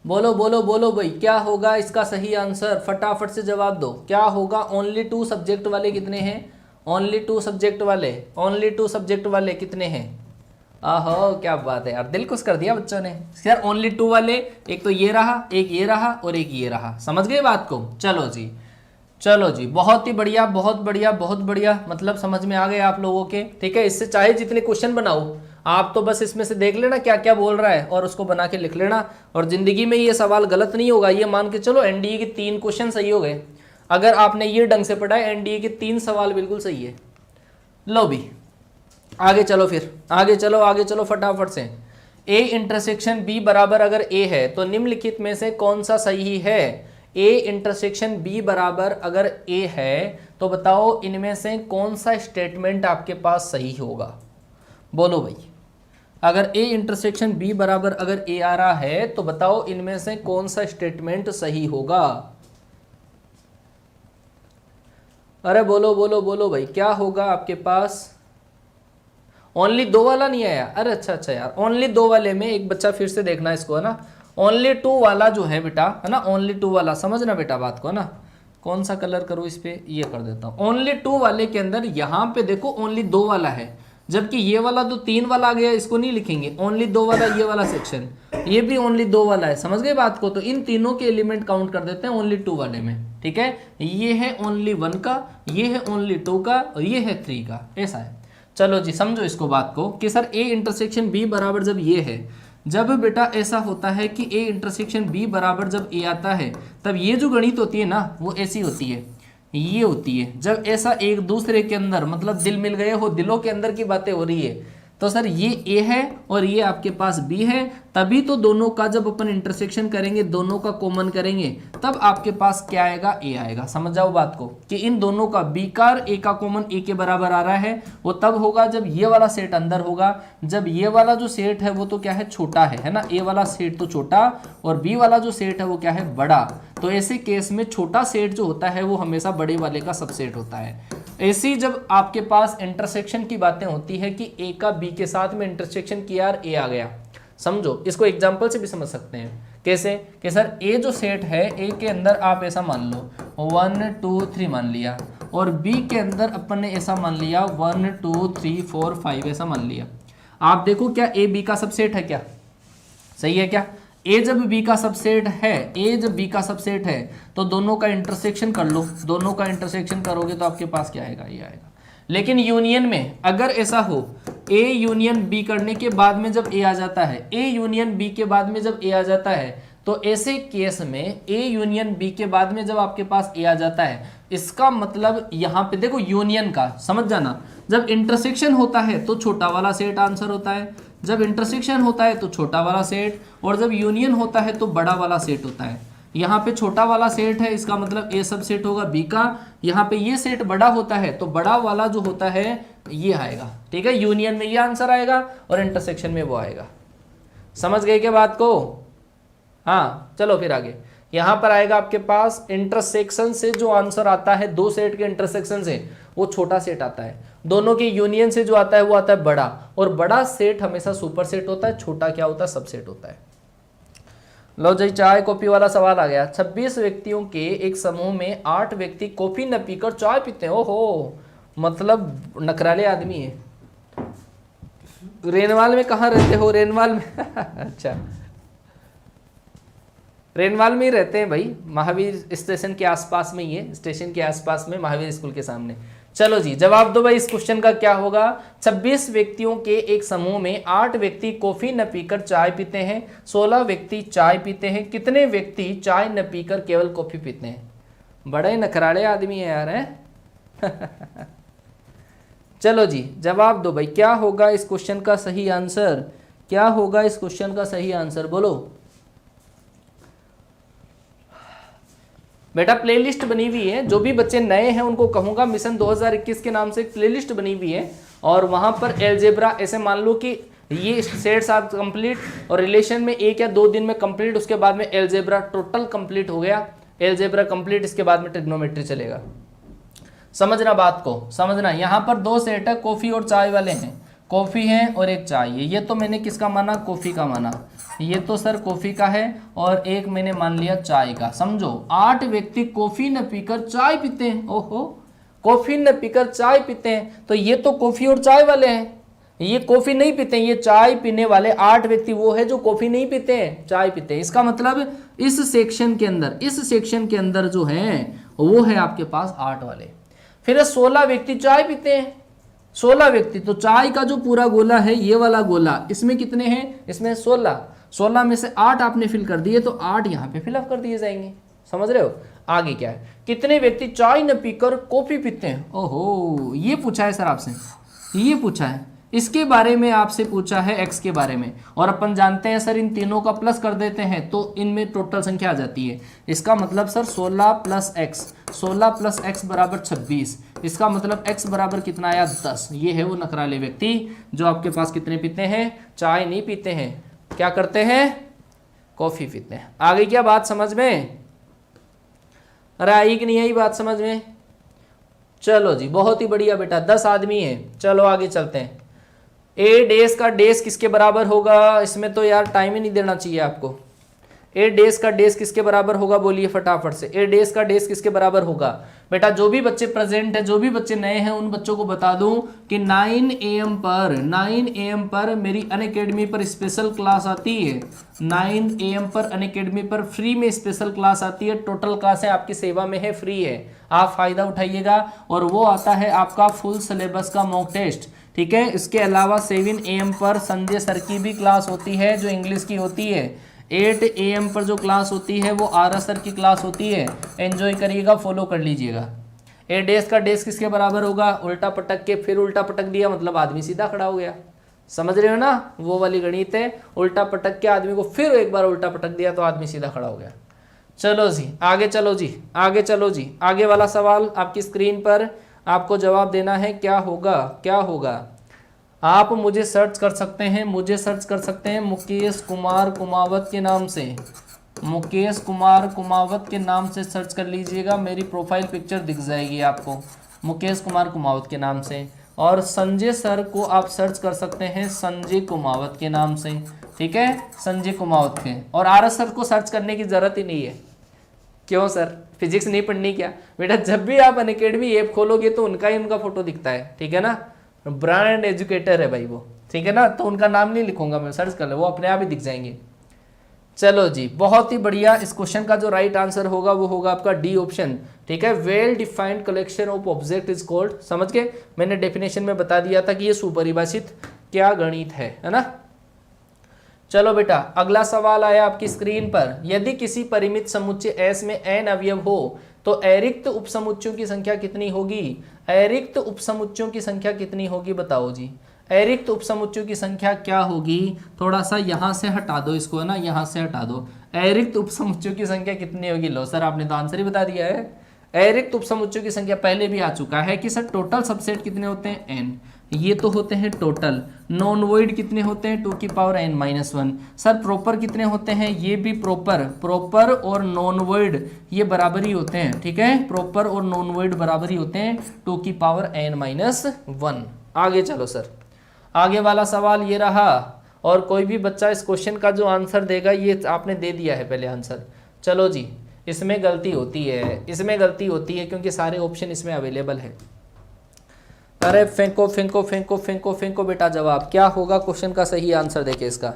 Speaker 1: बोलो बोलो बोलो भाई, क्या होगा इसका सही आंसर? फटाफट से जवाब दो, क्या होगा? ओनली 2 सब्जेक्ट वाले कितने हैं? ओनली 2 सब्जेक्ट वाले, ओनली 2 सब्जेक्ट वाले कितने हैं? आहो क्या बात है यार, दिल खुश कर दिया बच्चों ने। यार ओनली 2 वाले, एक तो ये रहा, एक ये रहा और एक ये रहा, समझ गए बात को? चलो जी, चलो जी, बहुत ही बढ़िया बहुत बढ़िया बहुत बढ़िया, मतलब समझ में आ गए आप लोगों के। ठीक है, इससे चाहे जितने क्वेश्चन बनाओ आप, तो बस इसमें से देख लेना क्या क्या बोल रहा है और उसको बना के लिख लेना। और जिंदगी में ये सवाल गलत नहीं होगा, ये मान के चलो एनडीए के 3 क्वेश्चन सही हो गए। अगर आपने ये ढंग से पढ़ा है, एनडीए के 3 सवाल बिल्कुल सही है। लो भी आगे चलो, फिर आगे चलो, आगे चलो फटाफट से। ए इंटरसेक्शन बी बराबर अगर ए है तो निम्नलिखित में से कौन सा सही है? ए इंटरसेक्शन बी बराबर अगर ए है तो बताओ इनमें से कौन सा स्टेटमेंट आपके पास सही होगा? बोलो भाई, अगर ए इंटरसेक्शन बी बराबर अगर ए आ रहा है तो बताओ इनमें से कौन सा स्टेटमेंट सही होगा? अरे बोलो बोलो बोलो भाई, क्या होगा आपके पास? ओनली 2 वाला नहीं आया? अरे अच्छा अच्छा यार, ओनली 2 वाले में एक बच्चा फिर से देखना इसको, है ना। ओनली 2 वाला जो है बेटा, है ना, ओनली 2 वाला समझना बेटा बात को, है ना। कौन सा कलर करूँ इस पे? ये कर देता हूँ। ओनली 2 वाले के अंदर यहाँ पे देखो ओनली 2 वाला है, जबकि ये वाला तो 3 वाला आ गया, इसको नहीं लिखेंगे। ओनली 2 वाला ये वाला सेक्शन, ये भी ओनली 2 वाला है, समझ गए बात को? तो इन तीनों के एलिमेंट काउंट कर देते हैं ओनली 2 वाले में। ठीक है, ये है ओनली 1 का, ये है ओनली 2 का और ये है 3 का, ऐसा है। चलो जी समझो इसको बात को कि सर ए इंटरसेक्शन बी बराबर जब ये है, जब बेटा ऐसा होता है कि ए इंटरसेक्शन बी बराबर जब ए आता है, तब ये जो गणित होती है ना वो ऐसी होती है, ये होती है। जब ऐसा एक दूसरे के अंदर मतलब दिल मिल गए हो, दिलों के अंदर की बातें हो रही है, तो सर ये ए है और ये आपके पास बी है, तभी तो दोनों का जब अपन इंटरसेक्शन करेंगे, दोनों का कॉमन करेंगे, तब आपके पास क्या आएगा? ए आएगा। समझ जाओ बात को कि इन दोनों का बी का और ए का कॉमन ए के बराबर आ रहा है, वो तब होगा जब ये वाला सेट अंदर होगा। जब ये वाला जो सेट है वो तो क्या है? छोटा है ना। ए वाला सेट तो छोटा और बी वाला जो सेट है वो क्या है? बड़ा। तो ऐसे केस में छोटा सेट जो होता है वो हमेशा बड़े वाले का सबसेट होता है। ऐसी जब आपके पास इंटरसेक्शन की बातें होती है कि ए का बी के साथ में इंटरसेक्शन किया और ए आ गया, समझो इसको एग्जांपल से भी समझ सकते हैं। कैसे? कि सर ए जो सेट है, ए के अंदर आप ऐसा मान लो 1 2 3 मान लिया, और बी के अंदर अपन ने ऐसा मान लिया 1 2 3 4 5 ऐसा मान लिया। आप देखो क्या ए बी का सबसेट है क्या? सही है क्या? ए जब बी का सबसेट है, ए जब बी का सबसेट है तो दोनों का इंटरसेक्शन कर लो, दोनों का इंटरसेक्शन करोगे तो आपके पास क्या आएगा? ये आएगा। लेकिन यूनियन में अगर ऐसा हो, ए यूनियन बी करने के बाद में जब ए आ जाता है, ए यूनियन बी के बाद में जब ए आ जाता है, तो ऐसे केस में ए यूनियन बी के बाद में जब आपके पास ए आ जाता है, इसका मतलब यहाँ पे देखो यूनियन का समझ जाना, जब इंटरसेक्शन होता है तो छोटा वाला सेट आंसर होता है, जब इंटरसेक्शन होता है तो छोटा वाला सेट, और जब यूनियन होता है तो बड़ा वाला सेट होता है। यहाँ पे छोटा वाला सेट है, इसका मतलब ए सब सेट होगा बी का। यहाँ पे ये सेट बड़ा होता है तो बड़ा वाला जो होता है ये आएगा। ठीक है, यूनियन में ये आंसर आएगा और इंटरसेक्शन में वो आएगा। समझ गए क्या बात को? हाँ चलो फिर आगे। यहाँ पर आएगा आपके पास इंटरसेक्शन से जो आंसर आता है, 2 सेट के इंटरसेक्शन से, वो छोटा सेट आता है। दोनों के यूनियन से जो आता है वो आता है बड़ा, और बड़ा सेट हमेशा सुपर सेट होता है, छोटा क्या होता है? सबसेट होता है। लो जी, चाय कॉफी वाला सवाल आ गया। 26 व्यक्तियों के एक समूह में 8 व्यक्ति कॉफी न पीकर चाय पीते हैं। ओहो, मतलब नखराले आदमी है। रेनवाल में कहाँ रहते हो? रेनवाल में अच्छा, रेनवाल में ही रहते हैं भाई, महावीर स्टेशन के आसपास में ही है, स्टेशन के आसपास में, महावीर स्कूल के सामने। चलो जी, जवाब दो भाई इस क्वेश्चन का क्या होगा। 26 व्यक्तियों के एक समूह में 8 व्यक्ति कॉफी न पीकर चाय पीते हैं, 16 व्यक्ति चाय पीते हैं। कितने व्यक्ति चाय न पीकर केवल कॉफी पीते हैं? बड़े नखराले आदमी है यार, है चलो जी, जवाब दो भाई, क्या होगा इस क्वेश्चन का सही आंसर? क्या होगा इस क्वेश्चन का सही आंसर, बोलो बेटा। प्लेलिस्ट बनी हुई है, जो भी बच्चे नए हैं उनको कहूंगा, मिशन 2021 के नाम से एक प्लेलिस्ट बनी हुई है, और वहां पर एलजेब्रा, ऐसे मान लो कि ये सेट्स आर कंप्लीट और रिलेशन में 1 या 2 दिन में कंप्लीट, उसके बाद में एलजेब्रा टोटल कंप्लीट हो गया, एलजेब्रा कंप्लीट, इसके बाद में ट्रिग्नोमेट्री चलेगा। समझना बात को, समझना। यहाँ पर 2 सेट है, कॉफी और चाय वाले हैं, कॉफी है और एक चाय है। ये तो मैंने किसका माना? कॉफी का माना। ये तो सर कॉफी का है, और एक मैंने मान लिया चाय का। समझो, 8 व्यक्ति कॉफी न पीकर चाय पीते हैं। ओहो, कॉफी न पीकर चाय पीते हैं, तो ये तो कॉफी और चाय वाले हैं, ये कॉफी नहीं पीते हैं। ये चाय पीने वाले 8 व्यक्ति वो है जो कॉफी नहीं पीते हैं, चाय पीते हैं। इसका मतलब इस सेक्शन के अंदर, इस सेक्शन के अंदर जो है वो है आपके पास 8 वाले। फिर 16 व्यक्ति चाय पीते हैं, 16 व्यक्ति, तो चाय का जो पूरा गोला है, ये वाला गोला, इसमें कितने हैं? इसमें 16। 16 में से 8 आपने फिल कर दिए, तो 8 यहाँ पे फिलअप कर दिए जाएंगे। समझ रहे हो? आगे क्या है? कितने व्यक्ति चाय न पीकर कॉफी पीते हैं? ओहो, ये पूछा है सर आपसे, ये पूछा है, इसके बारे में आपसे पूछा है, एक्स के बारे में। और अपन जानते हैं सर, इन तीनों का प्लस कर देते हैं तो इनमें टोटल संख्या आ जाती है। इसका मतलब sir 16 plus x, 16 plus x बराबर 26। इसका मतलब एक्स बराबर कितना आया? 10। ये है वो नखराले व्यक्ति जो आपके पास कितने पीते हैं? चाय नहीं पीते हैं, क्या करते हैं? कॉफी पीते हैं। आगे क्या बात समझ में? अरे आई कि नहीं आई बात समझ में? चलो जी, बहुत ही बढ़िया बेटा, 10 आदमी है। चलो आगे चलते हैं। ए डेज का डेज किसके बराबर होगा? इसमें तो यार टाइम ही नहीं देना चाहिए आपको। ए डेज का डेज किसके बराबर होगा? बोलिए फटाफट से। ए डेज का डेज किसके बराबर होगा? बेटा जो भी बच्चे प्रेजेंट है, जो भी बच्चे नए हैं, उन बच्चों को बता दूं कि 9 AM पर मेरी अनअकैडमी पर स्पेशल क्लास आती है। 9 AM पर अनअकैडमी पर फ्री में स्पेशल क्लास आती है। टोटल क्लासें आपकी सेवा में है, फ्री है, आप फायदा उठाइएगा। और वो आता है आपका फुल सिलेबस का मॉक टेस्ट, ठीक है। इसके अलावा 7 AM पर संजय सर की भी क्लास होती है जो इंग्लिश की होती है। 8 AM पर जो क्लास होती है वो आर सर की क्लास होती है। एंजॉय करिएगा, फॉलो कर लीजिएगा। ए डेज का डेज किसके बराबर होगा? उल्टा पटक के फिर उल्टा पटक दिया, मतलब आदमी सीधा खड़ा हो गया। समझ रहे हो ना? वो वाली गणित है, उल्टा पटक के आदमी को फिर एक बार उल्टा पटक दिया तो आदमी सीधा खड़ा हो गया। चलो जी आगे, चलो जी आगे, चलो जी आगे वाला सवाल आपकी स्क्रीन पर, आपको जवाब देना है। क्या होगा? क्या होगा? आप मुझे सर्च कर सकते हैं, मुझे सर्च कर सकते हैं मुकेश कुमार कुमावत के नाम से। मुकेश कुमार कुमावत के नाम से सर्च कर लीजिएगा, मेरी प्रोफाइल पिक्चर दिख जाएगी आपको मुकेश कुमार कुमावत के नाम से। और संजय सर को आप सर्च कर सकते हैं संजय कुमावत के नाम से, ठीक है, संजय कुमावत के। और आर एस सर को सर्च करने की ज़रूरत ही नहीं है। क्यों सर, फिजिक्स नहीं पढ़नी क्या? बेटा जब भी आप अनअकैडमी ऐप खोलोगे तो उनका ही उनका फोटो दिखता है, ठीक है ना। ब्रांड एजुकेटर है भाई वो, ठीक है ना। तो उनका नाम नहीं लिखूंगा मैं, सर्च कर लो, वो अपने आप ही दिख जाएंगे। चलो जी बहुत ही बढ़िया। इस क्वेश्चन का जो राइट आंसर होगा वो होगा आपका डी ऑप्शन, ठीक है। Well defined collection of object is called. समझ गए? मैंने डेफिनेशन में बता दिया था कि ये सुपरिभाषित क्या गणित है ना। चलो बेटा अगला सवाल आया आपकी स्क्रीन पर। यदि किसी परिमित समुच्चय S में n अवयव हो तो अरिक्त उपसमुच्चयों की संख्या कितनी होगी? अरिक्त उपसमुच्चयों की संख्या कितनी होगी बताओ जी। अरिक्त उपसमुच्चयों की संख्या क्या होगी? थोड़ा सा यहाँ से हटा दो इसको, है ना, यहाँ से हटा दो। अरिक्त उपसमुच्चयों की संख्या कितनी होगी? लो सर आपने तो आंसर ही बता दिया है। अरिक्त उपसमुच्चयों की संख्या पहले भी आ चुका है कि सर टोटल सबसेट कितने होते हैं? n। ये तो होते हैं टोटल। नॉन वॉइड कितने होते हैं? 2 की पावर n-1। सर प्रॉपर कितने होते हैं? ये भी प्रॉपर और नॉन वॉइड ये बराबर ही होते हैं, ठीक है। प्रॉपर और नॉन वॉइड बराबर ही होते हैं, 2 की पावर n-1। आगे चलो सर, आगे वाला सवाल ये रहा। और कोई भी बच्चा इस क्वेश्चन का जो आंसर देगा, ये आपने दे दिया है पहले आंसर। चलो जी, इसमें गलती होती है, इसमें गलती होती है क्योंकि सारे ऑप्शन इसमें अवेलेबल है। अरे फेंको फेंको फेंको फेंको फेंको बेटा, जवाब क्या होगा क्वेश्चन का सही आंसर देखिए इसका।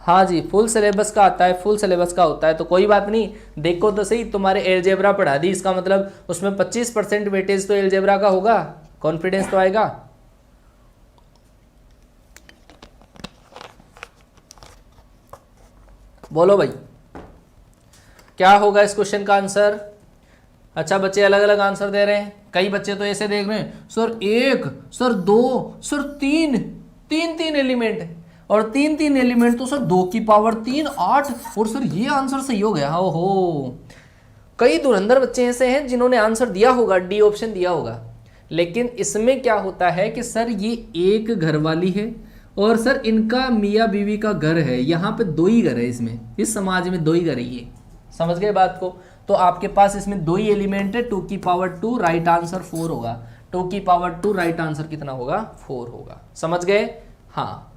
Speaker 1: हाँ जी, फुल सिलेबस का आता है, फुल सिलेबस का होता है, तो कोई बात नहीं, देखो तो सही, तुम्हारे एलजेब्रा पढ़ा दी, इसका मतलब उसमें 25% वेटेज तो एलजेब्रा का होगा, कॉन्फिडेंस तो आएगा। बोलो भाई, क्या होगा इस क्वेश्चन का आंसर? अच्छा, बच्चे अलग अलग आंसर दे रहे हैं। कई बच्चे तो ऐसे देख रहे हैं, सर 1, सर 2, सर 3, 3 एलिमेंट है, और 3 एलिमेंट तो सर 2 की पावर 3 8, और सर ये आंसर सही हो गया। हो कई धुरंधर बच्चे ऐसे हैं जिन्होंने आंसर दिया होगा, डी ऑप्शन दिया होगा, लेकिन इसमें क्या होता है कि सर ये एक घर वाली है और सर इनका मियाँ बीवी का घर है, यहाँ पे 2 ही घर है, इसमें इस समाज में 2 ही घर है, ये समझ गए बात को। तो आपके पास इसमें 2 ही एलिमेंट है, 2 की पावर 2, राइट आंसर 4 होगा। 2 की पावर 2 राइट आंसर कितना होगा? 4 होगा। समझ गए? हाँ,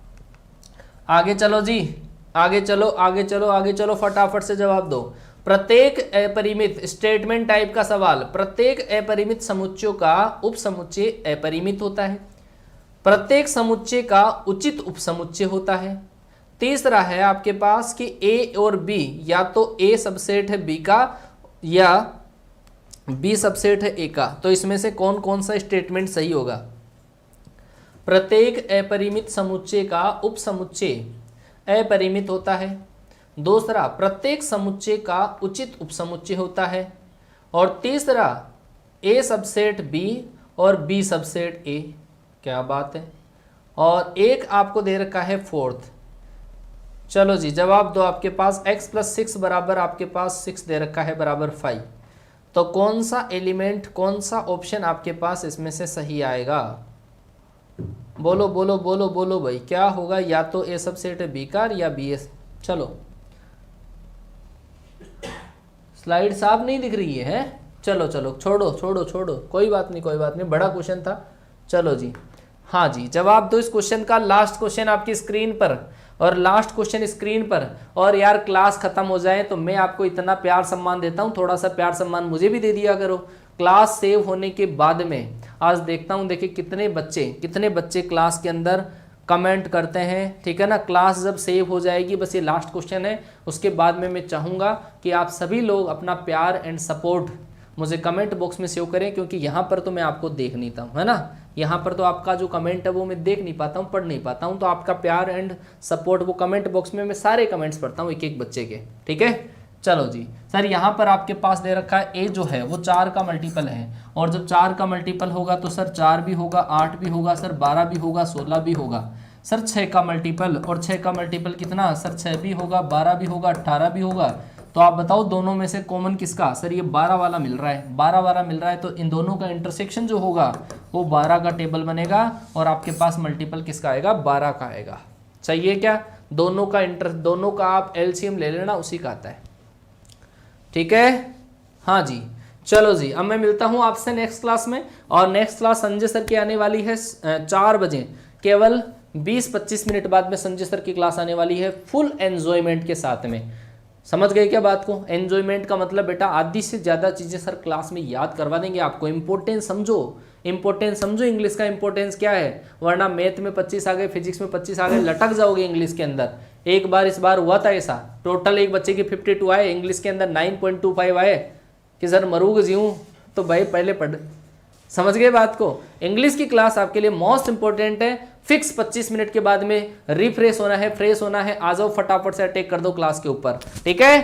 Speaker 1: आगे चलो जी, आगे चलो आगे चलो आगे चलो, फटाफट से जवाब दो। प्रत्येक अपरिमित स्टेटमेंट टाइप का सवाल, प्रत्येक अपरिमित समुच्चयों का उपसमुच्चय अपरिमित होता है, प्रत्येक समुच्चय का उचित उपसमुच्चय होता है। तीसरा है आपके पास कि ए और बी, या तो ए सबसेट है बी का या बी सबसेट है ए का, तो इसमें से कौन कौन सा स्टेटमेंट सही होगा? प्रत्येक अपरिमित समुच्चय का उपसमुच्चय अपरिमित होता है। दूसरा, प्रत्येक समुच्चय का उचित उपसमुच्चय होता है। और तीसरा, ए सबसेट बी और बी सबसेट ए। क्या बात है। और एक आपको दे रखा है फोर्थ। चलो जी, जवाब दो। आपके पास x + 6 बराबर, आपके पास 6 दे रखा है बराबर 5, तो कौन सा एलिमेंट, कौन सा ऑप्शन आपके पास इसमें से सही आएगा? बोलो बोलो बोलो बोलो भाई, क्या होगा? या तो ए सबसेट है बी का या बी एस। चलो, स्लाइड साफ नहीं दिख रही है? चलो चलो, छोड़ो छोड़ो छोड़ो, कोई बात नहीं कोई बात नहीं, बड़ा क्वेश्चन था। चलो जी, हाँ जी, जवाब दो इस क्वेश्चन का। लास्ट क्वेश्चन आपकी स्क्रीन पर, और लास्ट क्वेश्चन स्क्रीन पर। और यार क्लास खत्म हो जाए तो मैं आपको इतना प्यार सम्मान देता हूँ, थोड़ा सा प्यार सम्मान मुझे भी दे दिया करो। क्लास सेव होने के बाद में आज देखता हूँ, देखिए कितने बच्चे क्लास के अंदर कमेंट करते हैं, ठीक है ना। क्लास जब सेव हो जाएगी, बस ये लास्ट क्वेश्चन है, उसके बाद में मैं चाहूँगा कि आप सभी लोग अपना प्यार एंड सपोर्ट मुझे कमेंट बॉक्स में सेव करें, क्योंकि यहाँ पर तो मैं आपको देख नहीं पाता हूँ, है ना। यहाँ पर तो आपका जो कमेंट है वो मैं देख नहीं पाता हूँ, पढ़ नहीं पाता हूँ, तो आपका प्यार एंड सपोर्ट वो कमेंट बॉक्स में मैं सारे कमेंट्स पढ़ता हूँ एक एक बच्चे के, ठीक है। चलो जी सर, यहाँ पर आपके पास दे रखा है ए जो है वो 4 का मल्टीपल है, और जब 4 का मल्टीपल होगा तो सर 4 भी होगा, 8 भी होगा, सर 12 भी होगा, 16 भी होगा। सर 6 का मल्टीपल, और 6 का मल्टीपल कितना? सर 6 भी होगा, 12 भी होगा, 18 भी होगा। तो आप बताओ दोनों में से कॉमन किसका? सर ये 12 वाला मिल रहा है, 12 वाला मिल रहा है, तो इन दोनों का इंटरसेक्शन जो होगा वो 12 का टेबल बनेगा, और आपके पास मल्टीपल किसका आएगा? 12 का आएगा। सही है क्या? दोनों का आप एलसीएम ले लेना, उसी का आता है, ठीक है। हाँ जी, चलो जी, अब मैं मिलता हूँ आपसे नेक्स्ट क्लास में, और नेक्स्ट क्लास संजय सर की आने वाली है 4 बजे, केवल 20-25 मिनट बाद में संजय सर की क्लास आने वाली है फुल एंजॉयमेंट के साथ में। समझ गए क्या बात को? एंजॉयमेंट का मतलब बेटा आधी से ज़्यादा चीज़ें सर क्लास में याद करवा देंगे आपको। इंपॉर्टेंस समझो, इंग्लिश का इंपॉर्टेंस क्या है, वरना मैथ में 25 आ गए, फिजिक्स में 25 आ गए, लटक जाओगे इंग्लिश के अंदर। एक बार इस बार हुआ था ऐसा, टोटल एक बच्चे की 52 आए, इंग्लिश के अंदर 9.25 आए, कि सर मरूग जीऊँ, तो भाई पहले पढ़। समझ गए बात को? इंग्लिश की क्लास आपके लिए मोस्ट इंपॉर्टेंट है। फिक्स 25 मिनट के बाद में रिफ्रेश होना है, फ्रेश होना है, आ जाओ फटाफट से अटैक कर दो क्लास के ऊपर, ठीक है।